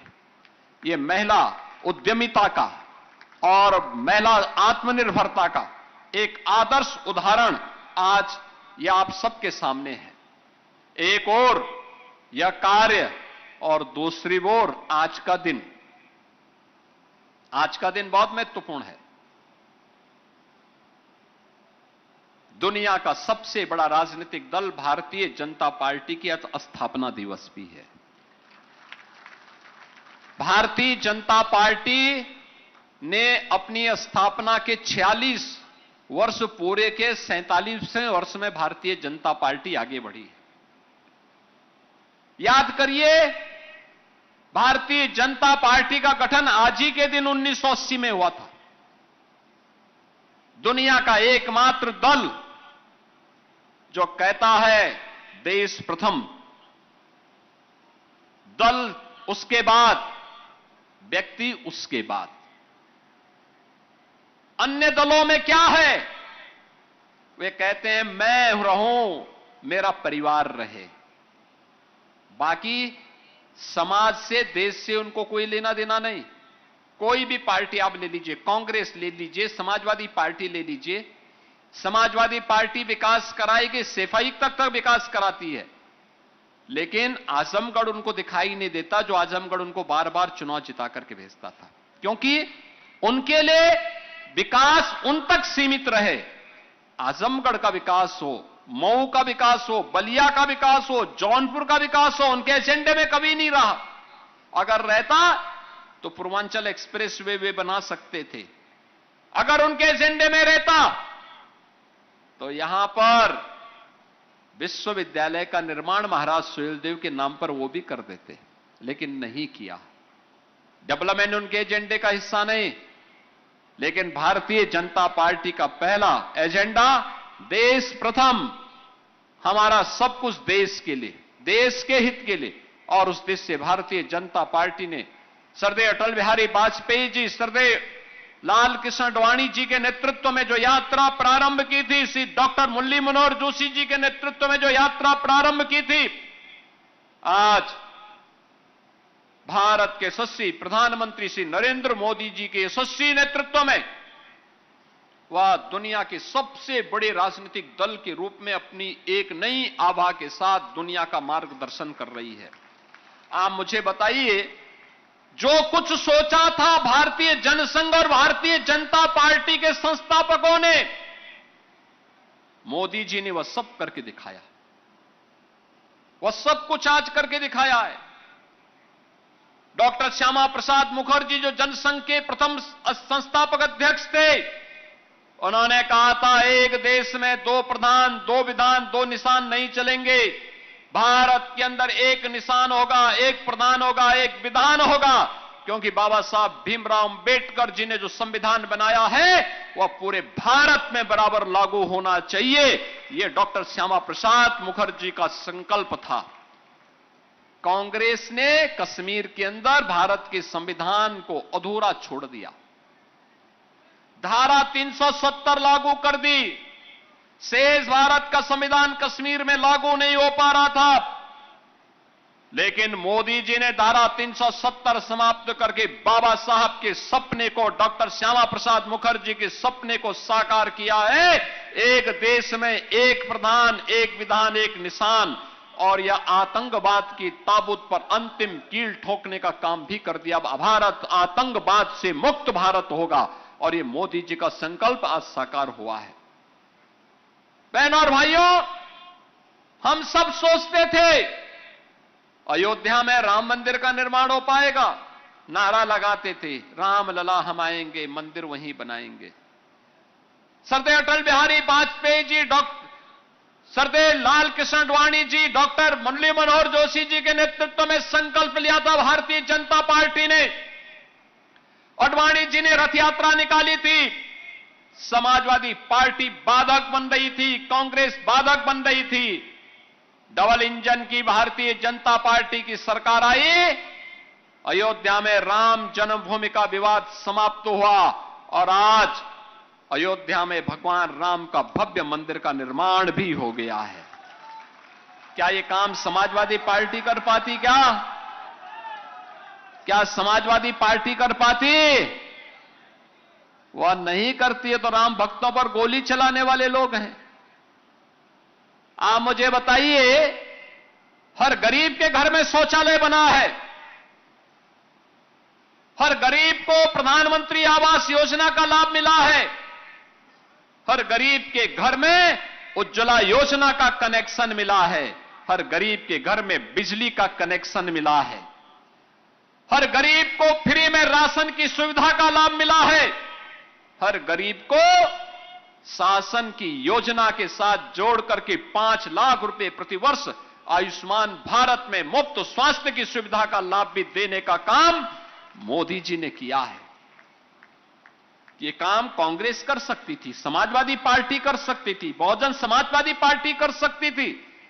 यह महिला उद्यमिता का और महिला आत्मनिर्भरता का एक आदर्श उदाहरण आज यह आप सबके सामने है। एक ओर यह कार्य और दूसरी ओर आज का दिन। आज का दिन बहुत महत्वपूर्ण है। दुनिया का सबसे बड़ा राजनीतिक दल भारतीय जनता पार्टी की आज स्थापना दिवस भी है। भारतीय जनता पार्टी ने अपनी स्थापना के 46 वर्ष पूरे के 47वें वर्ष में भारतीय जनता पार्टी आगे बढ़ी है। याद करिए, भारतीय जनता पार्टी का गठन आज ही के दिन 1980 में हुआ था। दुनिया का एकमात्र दल जो कहता है देश प्रथम, दल उसके बाद, व्यक्ति उसके बाद। अन्य दलों में क्या है? वे कहते हैं मैं रहूं, मेरा परिवार रहे। बाकी समाज से, देश से उनको कोई लेना देना नहीं। कोई भी पार्टी आप ले लीजिए, कांग्रेस ले लीजिए, समाजवादी पार्टी ले लीजिए। समाजवादी पार्टी विकास कराएगी, सफाई तक विकास कराती है, लेकिन आजमगढ़ उनको दिखाई नहीं देता, जो आजमगढ़ उनको बार बार चुनाव जिता करके भेजता था, क्योंकि उनके लिए विकास उन तक सीमित रहे। आजमगढ़ का विकास हो, मऊ का विकास हो, बलिया का विकास हो, जौनपुर का विकास हो, उनके एजेंडे में कभी नहीं रहा। अगर रहता तो पूर्वांचल एक्सप्रेस वे बना सकते थे। अगर उनके एजेंडे में रहता तो यहां पर विश्वविद्यालय का निर्माण महाराज सुहेलदेव के नाम पर वो भी कर देते, लेकिन नहीं किया। डेवलपमेंट उनके एजेंडे का हिस्सा नहीं। लेकिन भारतीय जनता पार्टी का पहला एजेंडा देश प्रथम, हमारा सब कुछ देश के लिए, देश के हित के लिए। और उस देश से भारतीय जनता पार्टी ने सरदेय अटल बिहारी वाजपेयी जी, सरदेय लाल कृष्ण आडवाणी जी के नेतृत्व में जो यात्रा प्रारंभ की थी, श्री डॉक्टर मुरली मनोहर जोशी जी के नेतृत्व में जो यात्रा प्रारंभ की थी, आज भारत के यशस्वी प्रधानमंत्री श्री नरेंद्र मोदी जी के यशस्वी नेतृत्व में वह दुनिया के सबसे बड़े राजनीतिक दल के रूप में अपनी एक नई आभा के साथ दुनिया का मार्गदर्शन कर रही है। आप मुझे बताइए, जो कुछ सोचा था भारतीय जनसंघ और भारतीय जनता पार्टी के संस्थापकों ने, मोदी जी ने वह सब करके दिखाया। वह सब कुछ आज करके दिखाया है। डॉक्टर श्यामा प्रसाद मुखर्जी जो जनसंघ के प्रथम संस्थापक अध्यक्ष थे, उन्होंने कहा था एक देश में दो प्रधान, दो विधान, दो निशान नहीं चलेंगे। भारत के अंदर एक निशान होगा, एक प्रधान होगा, एक विधान होगा, क्योंकि बाबा साहब भीमराव अंबेडकर जी ने जो संविधान बनाया है वह पूरे भारत में बराबर लागू होना चाहिए। यह डॉक्टर श्यामा प्रसाद मुखर्जी का संकल्प था। कांग्रेस ने कश्मीर के अंदर भारत के संविधान को अधूरा छोड़ दिया, धारा 370 लागू कर दी। शेष भारत का संविधान कश्मीर में लागू नहीं हो पा रहा था, लेकिन मोदी जी ने धारा 370 समाप्त करके बाबा साहब के सपने को, डॉक्टर श्यामा प्रसाद मुखर्जी के सपने को साकार किया है। एक देश में एक प्रधान, एक विधान, एक निशान, और यह आतंकवाद की ताबूत पर अंतिम कील ठोकने का काम भी कर दिया। अब भारत आतंकवाद से मुक्त भारत होगा, और यह मोदी जी का संकल्प आज साकार हुआ है। बहनों और भाइयों, हम सब सोचते थे अयोध्या में राम मंदिर का निर्माण हो पाएगा, नारा लगाते थे राम लला हम आएंगे, मंदिर वहीं बनाएंगे। सरदेय अटल बिहारी वाजपेयी जी, सरदेय लाल कृष्ण आडवाणी जी, डॉक्टर मुरली मनोहर जोशी जी के नेतृत्व में संकल्प लिया था भारतीय जनता पार्टी ने। आडवाणी जी ने रथ यात्रा निकाली थी, समाजवादी पार्टी बाधक बन रही थी, कांग्रेस बाधक बन रही थी। डबल इंजन की भारतीय जनता पार्टी की सरकार आई, अयोध्या में राम जन्मभूमि का विवाद समाप्त हुआ, और आज अयोध्या में भगवान राम का भव्य मंदिर का निर्माण भी हो गया है। क्या यह काम समाजवादी पार्टी कर पाती? क्या समाजवादी पार्टी कर पाती? वह नहीं करती है, तो राम भक्तों पर गोली चलाने वाले लोग हैं। आप मुझे बताइए, हर गरीब के घर में शौचालय बना है, हर गरीब को प्रधानमंत्री आवास योजना का लाभ मिला है, हर गरीब के घर में उज्ज्वला योजना का कनेक्शन मिला है, हर गरीब के घर में बिजली का कनेक्शन मिला है, हर गरीब को फ्री में राशन की सुविधा का लाभ मिला है, हर गरीब को शासन की योजना के साथ जोड़ करके 5 लाख रुपए प्रतिवर्ष आयुष्मान भारत में मुफ्त स्वास्थ्य की सुविधा का लाभ भी देने का काम मोदी जी ने किया है। ये काम कांग्रेस कर सकती थी, समाजवादी पार्टी कर सकती थी, बहुजन समाजवादी पार्टी कर सकती थी,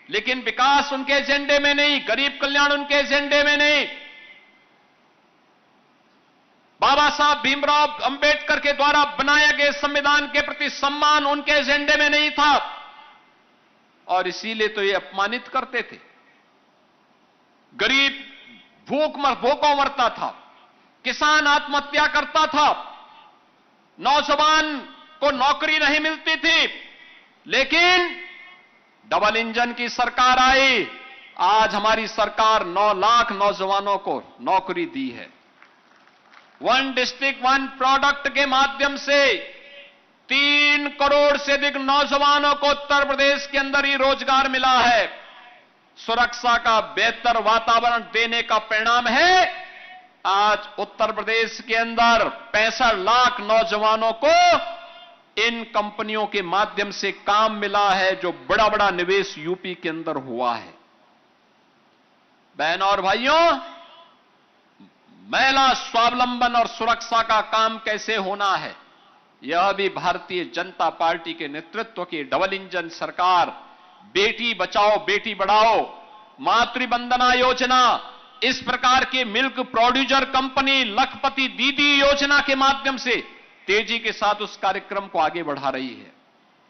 लेकिन विकास उनके एजेंडे में नहीं, गरीब कल्याण उनके एजेंडे में नहीं। बाबा साहब भीमराव अंबेडकर के द्वारा बनाए गए संविधान के प्रति सम्मान उनके एजेंडे में नहीं था, और इसीलिए तो ये अपमानित करते थे। गरीब भूखों मरता था, किसान आत्महत्या करता था, नौजवान को नौकरी नहीं मिलती थी, लेकिन डबल इंजन की सरकार आई। आज हमारी सरकार 9 लाख नौजवानों को नौकरी दी है। 1 डिस्ट्रिक्ट 1 प्रोडक्ट के माध्यम से 3 करोड़ से अधिक नौजवानों को उत्तर प्रदेश के अंदर ही रोजगार मिला है। सुरक्षा का बेहतर वातावरण देने का परिणाम है आज उत्तर प्रदेश के अंदर 65 लाख नौजवानों को इन कंपनियों के माध्यम से काम मिला है, जो बड़ा बड़ा निवेश यूपी के अंदर हुआ है। बहनों और भाइयों, महिला स्वावलंबन और सुरक्षा का काम कैसे होना है, यह भी भारतीय जनता पार्टी के नेतृत्व की डबल इंजन सरकार, बेटी बचाओ बेटी बढ़ाओ, मातृवंदना योजना, इस प्रकार के मिल्क प्रोड्यूसर कंपनी, लखपति दीदी योजना के माध्यम से तेजी के साथ उस कार्यक्रम को आगे बढ़ा रही है।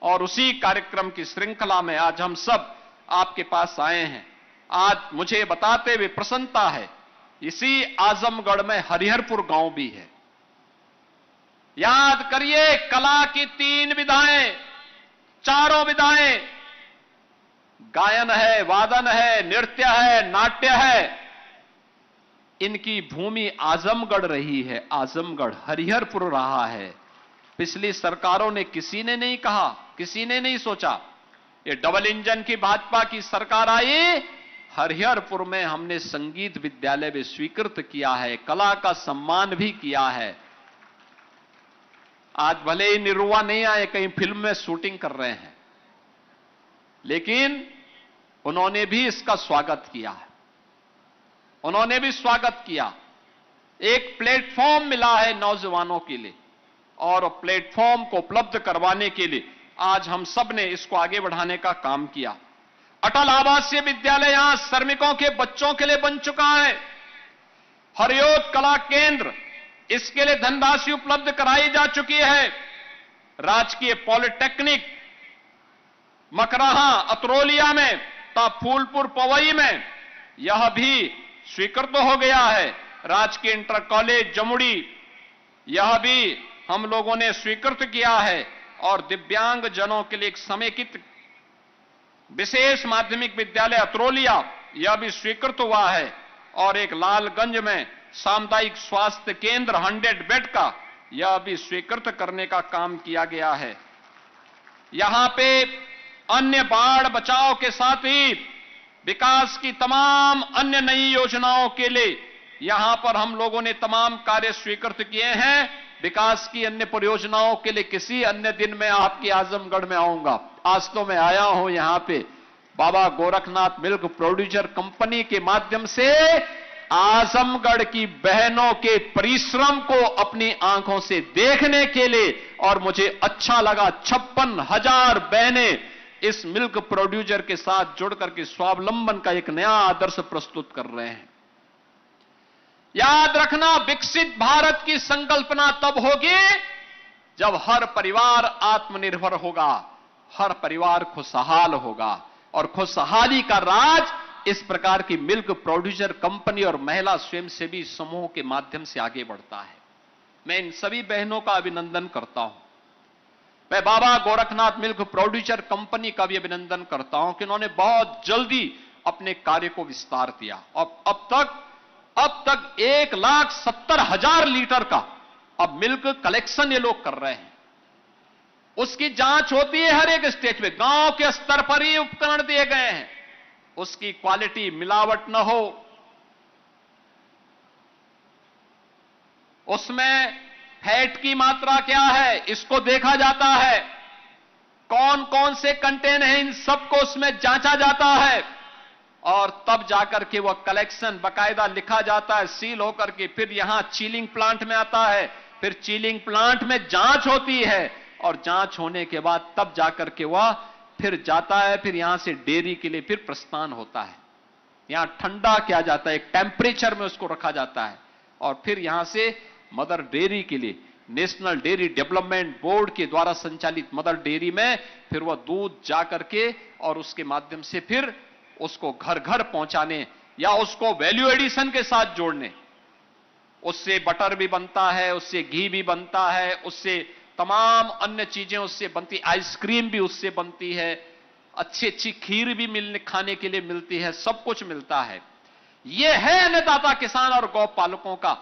और उसी कार्यक्रम की श्रृंखला में आज हम सब आपके पास आए हैं। आज मुझे बताते हुए प्रसन्नता है, इसी आजमगढ़ में हरिहरपुर गांव भी है। याद करिए, कला की 3 विधाएं, चारों विधाएं, गायन है, वादन है, नृत्य है, नाट्य है, इनकी भूमि आजमगढ़ रही है। आजमगढ़ हरिहरपुर रहा है। पिछली सरकारों ने किसी ने नहीं कहा, किसी ने नहीं सोचा। ये डबल इंजन की भाजपा की सरकार आई, हरिहरपुर में हमने संगीत विद्यालय भी स्वीकृत किया है, कला का सम्मान भी किया है। आज भले ही निरुआ नहीं आए, कहीं फिल्म में शूटिंग कर रहे हैं, लेकिन उन्होंने भी इसका स्वागत किया है। उन्होंने भी स्वागत किया। एक प्लेटफॉर्म मिला है नौजवानों के लिए, और प्लेटफॉर्म को उपलब्ध करवाने के लिए आज हम सब ने इसको आगे बढ़ाने का काम किया। अटल आवासीय विद्यालय यहां श्रमिकों के बच्चों के लिए बन चुका है। हरियोत कला केंद्र, इसके लिए धनराशि उपलब्ध कराई जा चुकी है। राजकीय पॉलिटेक्निक मकराहा अतरोलिया में, फूलपुर पवई में, यह भी स्वीकृत हो गया है। राजकीय इंटर कॉलेज जमुड़ी, यह भी हम लोगों ने स्वीकृत किया है। और दिव्यांग जनों के लिए एक समेकित विशेष माध्यमिक विद्यालय अतरोलिया, यह भी स्वीकृत हुआ है। और एक लालगंज में सामुदायिक स्वास्थ्य केंद्र 100 बेड का, यह भी स्वीकृत करने का काम किया गया है। यहां पे अन्य बाढ़ बचाव के साथ ही विकास की तमाम अन्य नई योजनाओं के लिए यहां पर हम लोगों ने तमाम कार्य स्वीकृत किए हैं। विकास की अन्य परियोजनाओं के लिए किसी अन्य दिन मैं आपके आजमगढ़ में आऊंगा। आज तो मैं आया हूं यहां पे बाबा गोरखनाथ मिल्क प्रोड्यूसर कंपनी के माध्यम से आजमगढ़ की बहनों के परिश्रम को अपनी आंखों से देखने के लिए, और मुझे अच्छा लगा 56,000 बहनें इस मिल्क प्रोड्यूसर के साथ जुड़कर के स्वावलंबन का एक नया आदर्श प्रस्तुत कर रहे हैं। याद रखना, विकसित भारत की संकल्पना तब होगी जब हर परिवार आत्मनिर्भर होगा, हर परिवार खुशहाल होगा। और खुशहाली का राज इस प्रकार की मिल्क प्रोड्यूसर कंपनी और महिला स्वयंसेवी समूह के माध्यम से आगे बढ़ता है। मैं इन सभी बहनों का अभिनंदन करता हूं। मैं बाबा गोरखनाथ मिल्क प्रोड्यूसर कंपनी का भी अभिनंदन करता हूं कि उन्होंने बहुत जल्दी अपने कार्य को विस्तार दिया। और अब तक 1,70,000 लीटर का अब मिल्क कलेक्शन ये लोग कर रहे हैं। उसकी जांच होती है हर एक स्टेज पे, गांव के स्तर पर ही उपकरण दिए गए हैं। उसकी क्वालिटी मिलावट न हो, उसमें फैट की मात्रा क्या है इसको देखा जाता है, कौन कौन से कंटेन हैं इन सबको उसमें जांचा जाता है, और तब जाकर के वह कलेक्शन बकायदा लिखा जाता है, सील होकर के फिर यहां चीलिंग प्लांट में आता है, फिर चिलिंग प्लांट में जांच होती है और जांच होने के बाद तब जाकर के वह फिर जाता है, फिर यहां से डेयरी के लिए फिर प्रस्थान होता है। यहां ठंडा किया जाता है, एक टेम्परेचर में उसको रखा जाता है और फिर यहां से मदर डेयरी के लिए नेशनल डेयरी डेवलपमेंट बोर्ड के द्वारा संचालित मदर डेयरी में फिर वह दूध जाकर के और उसके माध्यम से फिर उसको घर घर पहुंचाने या उसको वैल्यू एडिशन के साथ जोड़ने, उससे बटर भी बनता है, उससे घी भी बनता है, उससे तमाम अन्य चीजें उससे बनती, आइसक्रीम भी उससे बनती है, अच्छी अच्छी खीर भी खाने के लिए मिलती है, सब कुछ मिलता है। यह है अन्नदाता किसान और गौ पालकों का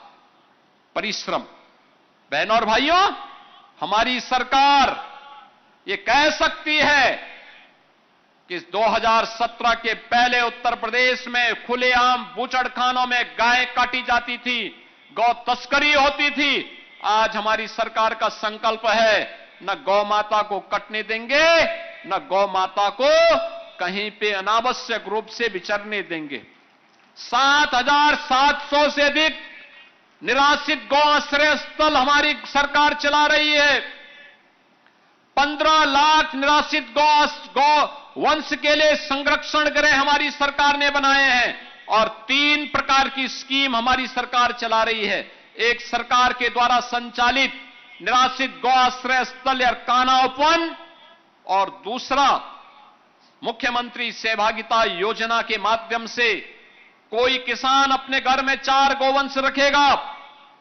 परिश्रम। बहनों और भाइयों, हमारी सरकार ये कह सकती है कि 2017 के पहले उत्तर प्रदेश में खुलेआम बूचड़खानों में गाय काटी जाती थी, गौ तस्करी होती थी। आज हमारी सरकार का संकल्प है, न गौ माता को कटने देंगे, न गौ माता को कहीं पे अनावश्यक रूप से विचरने देंगे। 7,700 से अधिक निराश्रित गौ आश्रय स्थल हमारी सरकार चला रही है। 15 लाख निराश्रित गौ वंश के लिए संरक्षण गृह हमारी सरकार ने बनाए हैं और 3 प्रकार की स्कीम हमारी सरकार चला रही है। एक सरकार के द्वारा संचालित निराश्रित गौ आश्रय स्थल या कान्हा उपवन, और दूसरा मुख्यमंत्री सहभागिता योजना के माध्यम से कोई किसान अपने घर में 4 गोवंश रखेगा,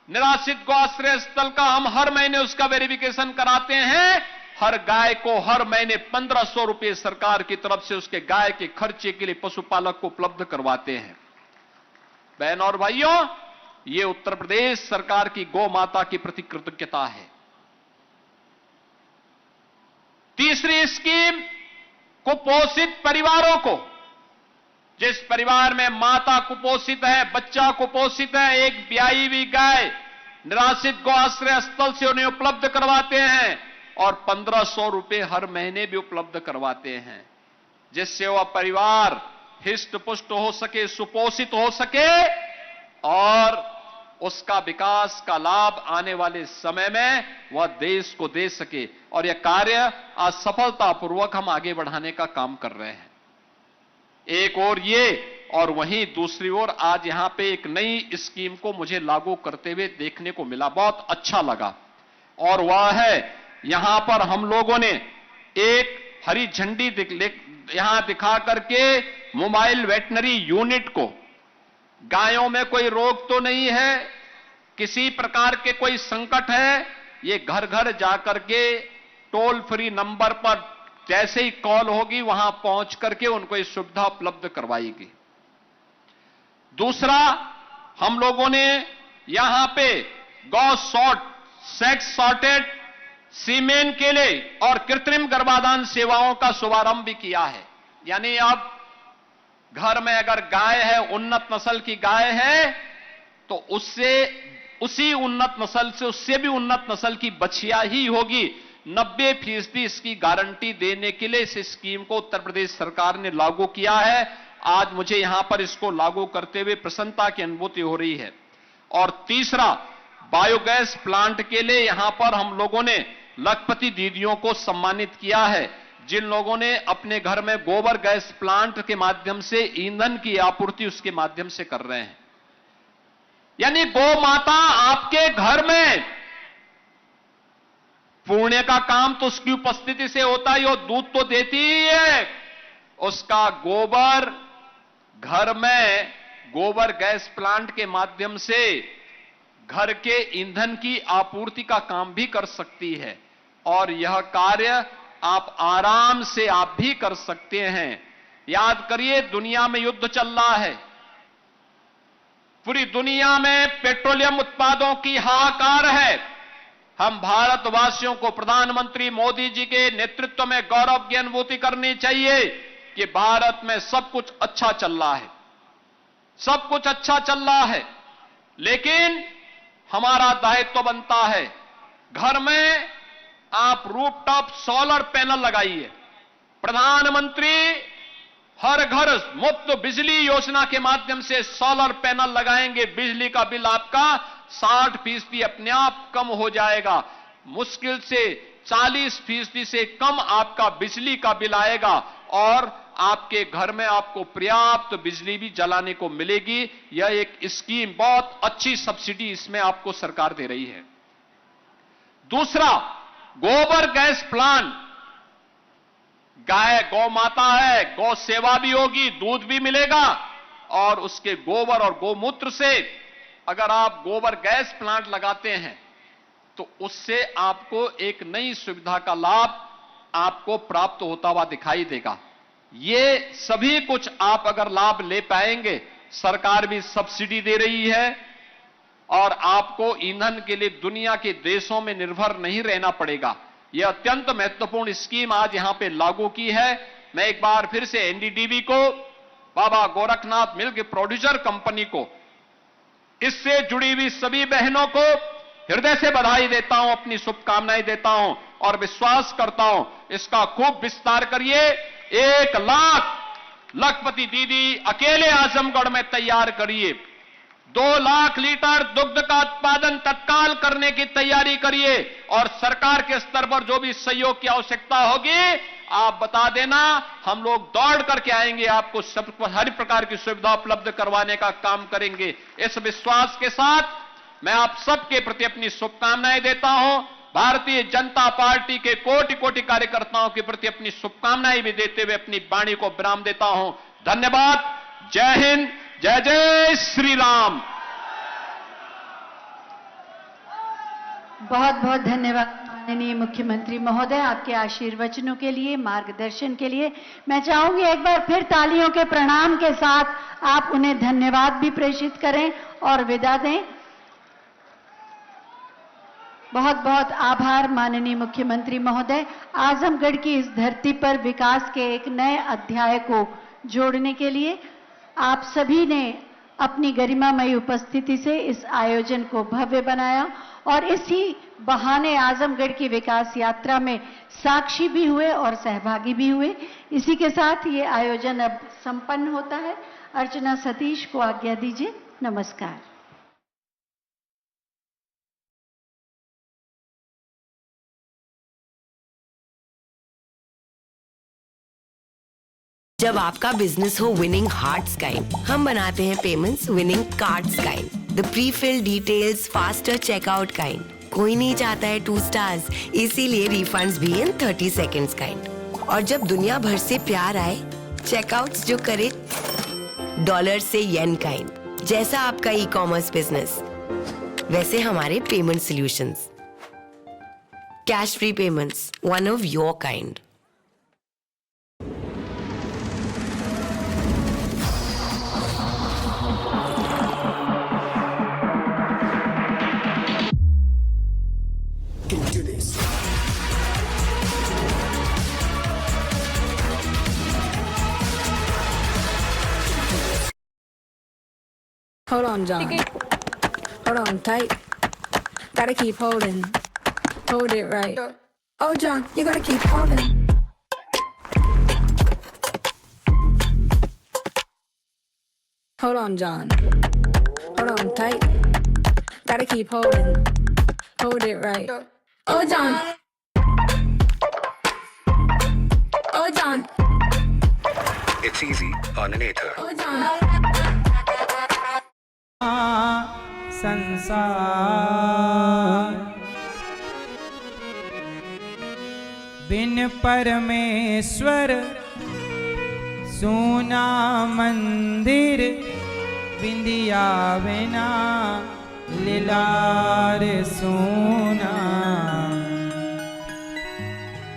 निराश्रित गौ आश्रय स्थल का हम हर महीने उसका वेरिफिकेशन कराते हैं। हर गाय को हर महीने 1500 रुपए सरकार की तरफ से उसके गाय के खर्चे के लिए पशुपालक को उपलब्ध करवाते हैं। बहनों और भाइयों, ये उत्तर प्रदेश सरकार की गौ माता की प्रति कृतज्ञता है। तीसरी स्कीम, कुपोषित परिवारों को, जिस परिवार में माता कुपोषित है, बच्चा कुपोषित है, एक ब्याई हुई गाय निराश्रित गौ आश्रय स्थल से उन्हें उपलब्ध करवाते हैं और 1500 रुपए हर महीने भी उपलब्ध करवाते हैं, जिससे वह परिवार हिष्ट पुष्ट हो सके, सुपोषित हो सके और उसका विकास का लाभ आने वाले समय में वह देश को दे सके। और यह कार्य आज सफलतापूर्वक हम आगे बढ़ाने का काम कर रहे हैं। एक और ये, और वहीं दूसरी ओर आज यहां पे एक नई स्कीम को मुझे लागू करते हुए देखने को मिला, बहुत अच्छा लगा, और वह है यहां पर हम लोगों ने एक हरी झंडी यहां दिखा करके मोबाइल वेटनरी यूनिट को, गायों में कोई रोग तो नहीं है, किसी प्रकार के कोई संकट है, ये घर घर जाकर के टोल फ्री नंबर पर जैसे ही कॉल होगी वहां पहुंच करके उनको ये सुविधा उपलब्ध करवाएगी। दूसरा, हम लोगों ने यहां पे गौ सेक्स सॉर्टेड सीमेन के लिए और कृत्रिम गर्भाधान सेवाओं का शुभारंभ भी किया है। यानी अब घर में अगर गाय है, उन्नत नस्ल की गाय है, तो उसी उन्नत नस्ल से, उससे भी उन्नत नस्ल की बछिया ही होगी। 90% इसकी गारंटी देने के लिए इस स्कीम को उत्तर प्रदेश सरकार ने लागू किया है। आज मुझे यहां पर इसको लागू करते हुए प्रसन्नता की अनुभूति हो रही है। और तीसरा, बायोगैस प्लांट के लिए यहां पर हम लोगों ने लखपति दीदियों को सम्मानित किया है, जिन लोगों ने अपने घर में गोबर गैस प्लांट के माध्यम से ईंधन की आपूर्ति उसके माध्यम से कर रहे हैं। यानी गौ माता आपके घर में, पुण्य का काम तो उसकी उपस्थिति से होता ही, और दूध तो देती ही है। उसका गोबर घर में गोबर गैस प्लांट के माध्यम से घर के ईंधन की आपूर्ति का काम भी कर सकती है, और यह कार्य आप आराम से आप भी कर सकते हैं। याद करिए, दुनिया में युद्ध चल रहा है, पूरी दुनिया में पेट्रोलियम उत्पादों की हाहाकार है। हम भारतवासियों को प्रधानमंत्री मोदी जी के नेतृत्व में गौरव की अनुभूति करनी चाहिए कि भारत में सब कुछ अच्छा चल रहा है, सब कुछ अच्छा चल रहा है। लेकिन हमारा दायित्व बनता है, घर में आप रूफटॉप सोलर पैनल लगाइए। प्रधानमंत्री हर घर मुफ्त बिजली योजना के माध्यम से सोलर पैनल लगाएंगे, बिजली का बिल आपका 60% अपने आप कम हो जाएगा। मुश्किल से 40% से कम आपका बिजली का बिल आएगा और आपके घर में आपको पर्याप्त बिजली भी जलाने को मिलेगी। यह एक स्कीम, बहुत अच्छी सब्सिडी इसमें आपको सरकार दे रही है। दूसरा, गोबर गैस प्लांट। गाय गौ माता है, गौ सेवा भी होगी, दूध भी मिलेगा और उसके गोबर और गोमूत्र से अगर आप गोबर गैस प्लांट लगाते हैं तो उससे आपको एक नई सुविधा का लाभ आपको प्राप्त होता हुआ दिखाई देगा। ये सभी कुछ आप अगर लाभ ले पाएंगे, सरकार भी सब्सिडी दे रही है और आपको ईंधन के लिए दुनिया के देशों में निर्भर नहीं रहना पड़ेगा। यह अत्यंत महत्वपूर्ण स्कीम आज यहां पे लागू की है। मैं एक बार फिर से एनडीडीबी को, बाबा गोरखनाथ मिल्क प्रोड्यूसर कंपनी को, इससे जुड़ी हुई सभी बहनों को हृदय से बधाई देता हूं, अपनी शुभकामनाएं देता हूं और विश्वास करता हूं इसका खूब विस्तार करिए। 1 लाख लखपति दीदी अकेले आजमगढ़ में तैयार करिए। 2 लाख लीटर दुग्ध का उत्पादन तत्काल करने की तैयारी करिए और सरकार के स्तर पर जो भी सहयोग की आवश्यकता होगी आप बता देना, हम लोग दौड़ करके आएंगे, आपको सब हर प्रकार की सुविधा उपलब्ध करवाने का काम करेंगे। इस विश्वास के साथ मैं आप सबके प्रति अपनी शुभकामनाएं देता हूं। भारतीय जनता पार्टी के कोटि कोटि कार्यकर्ताओं के प्रति अपनी शुभकामनाएं भी देते हुए अपनी वाणी को विराम देता हूं। धन्यवाद। जय हिंद, जय जय श्री राम। बहुत बहुत धन्यवाद माननीय मुख्यमंत्री महोदय, आपके आशीर्वचनों के लिए, मार्गदर्शन के लिए। मैं चाहूंगी एक बार फिर तालियों के प्रणाम के साथ आप उन्हें धन्यवाद भी प्रेषित करें और विदा दें। बहुत बहुत आभार माननीय मुख्यमंत्री महोदय। आजमगढ़ की इस धरती पर विकास के एक नए अध्याय को जोड़ने के लिए आप सभी ने अपनी गरिमामयी उपस्थिति से इस आयोजन को भव्य बनाया और इसी बहाने आजमगढ़ की विकास यात्रा में साक्षी भी हुए और सहभागी भी हुए। इसी के साथ ये आयोजन अब संपन्न होता है। अर्चना सतीश को आज्ञा दीजिए। नमस्कार। जब आपका बिजनेस हो विनिंग हार्ट्स काइंड, हम बनाते हैं payments winning cards kind, the prefill details, faster checkout kind. कोई नहीं चाहता है 2 स्टार्स, इसीलिए रिफंड्स भी इन 30 सेकेंड्स काइंड। और जब दुनिया भर से प्यार आए, चेकआउट्स जो करे डॉलर से येन काइंड। जैसा आपका ई कॉमर्स बिजनेस, वैसे हमारे payment solutions. Cash free payments, one of your kind. Hold on, John. Hold on tight. Gotta keep holding. Hold it right. Oh, John, you gotta keep holding. Hold on, John. Hold on tight. Gotta keep holding. Hold it right. Oh, John. Oh, John. It's easy on an ether. Oh, John. संसार बिन परमेश्वर सोना मंदिर, बिंदिया बिना लीलार सोना,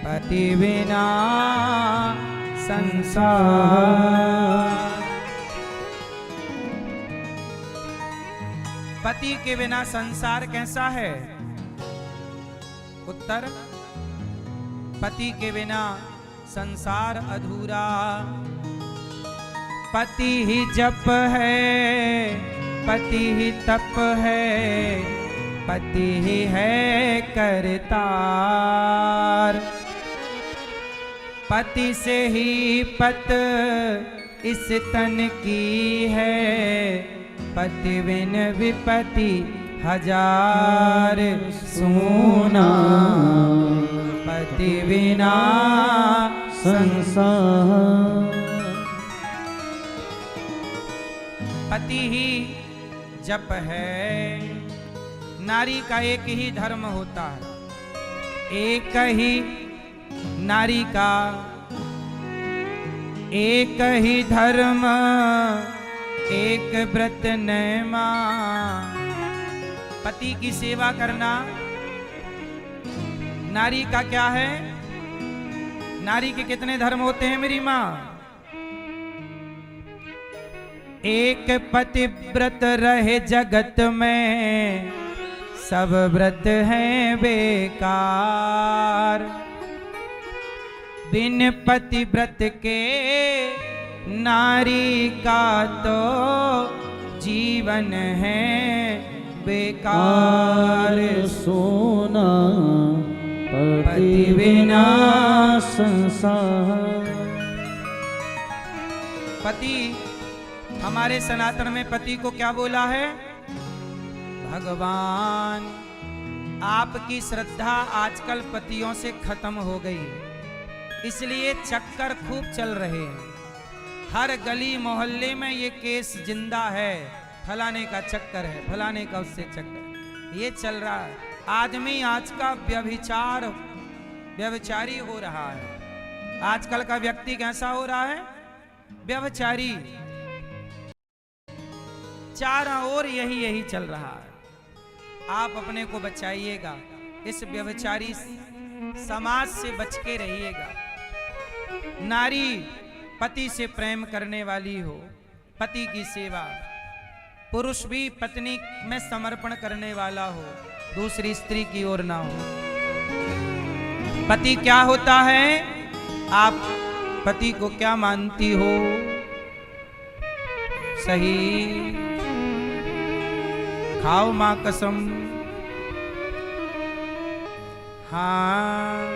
पति बिना संसार। पति के बिना संसार कैसा है? उत्तर, पति के बिना संसार अधूरा। पति ही जप है, पति ही तप है, पति ही है करतार। पति से ही पत इस तन की है, पति बिन विपति हजार सोना, पति बिना संसार। पति ही जप है। नारी का एक ही धर्म होता है, एक ही नारी का एक ही धर्म, एक व्रत नैमा। पति की सेवा करना नारी का क्या है? नारी के कितने धर्म होते हैं मेरी माँ? एक पतिव्रत रहे जगत में, सब व्रत हैं बेकार। बिन पतिव्रत के नारी का तो जीवन है बेकार। सोना पति बिना संसार। पति, हमारे सनातन में पति को क्या बोला है? भगवान। आपकी श्रद्धा आजकल पतियों से खत्म हो गई, इसलिए चक्कर खूब चल रहे हैं। हर गली मोहल्ले में ये केस जिंदा है, फलाने का चक्कर है, फलाने का उससे चक्कर, ये चल रहा है। आदमी आज का व्यभिचारी हो रहा है। आजकल का व्यक्ति कैसा हो रहा है? व्यभिचारी। चारों ओर यही चल रहा है। आप अपने को बचाइएगा, इस व्यभिचारी समाज से बच के रहिएगा। नारी पति से प्रेम करने वाली हो, पति की सेवा। पुरुष भी पत्नी में समर्पण करने वाला हो, दूसरी स्त्री की ओर ना हो। पति क्या होता है? आप पति को क्या मानती हो? सही खाओ मां कसम। हाँ,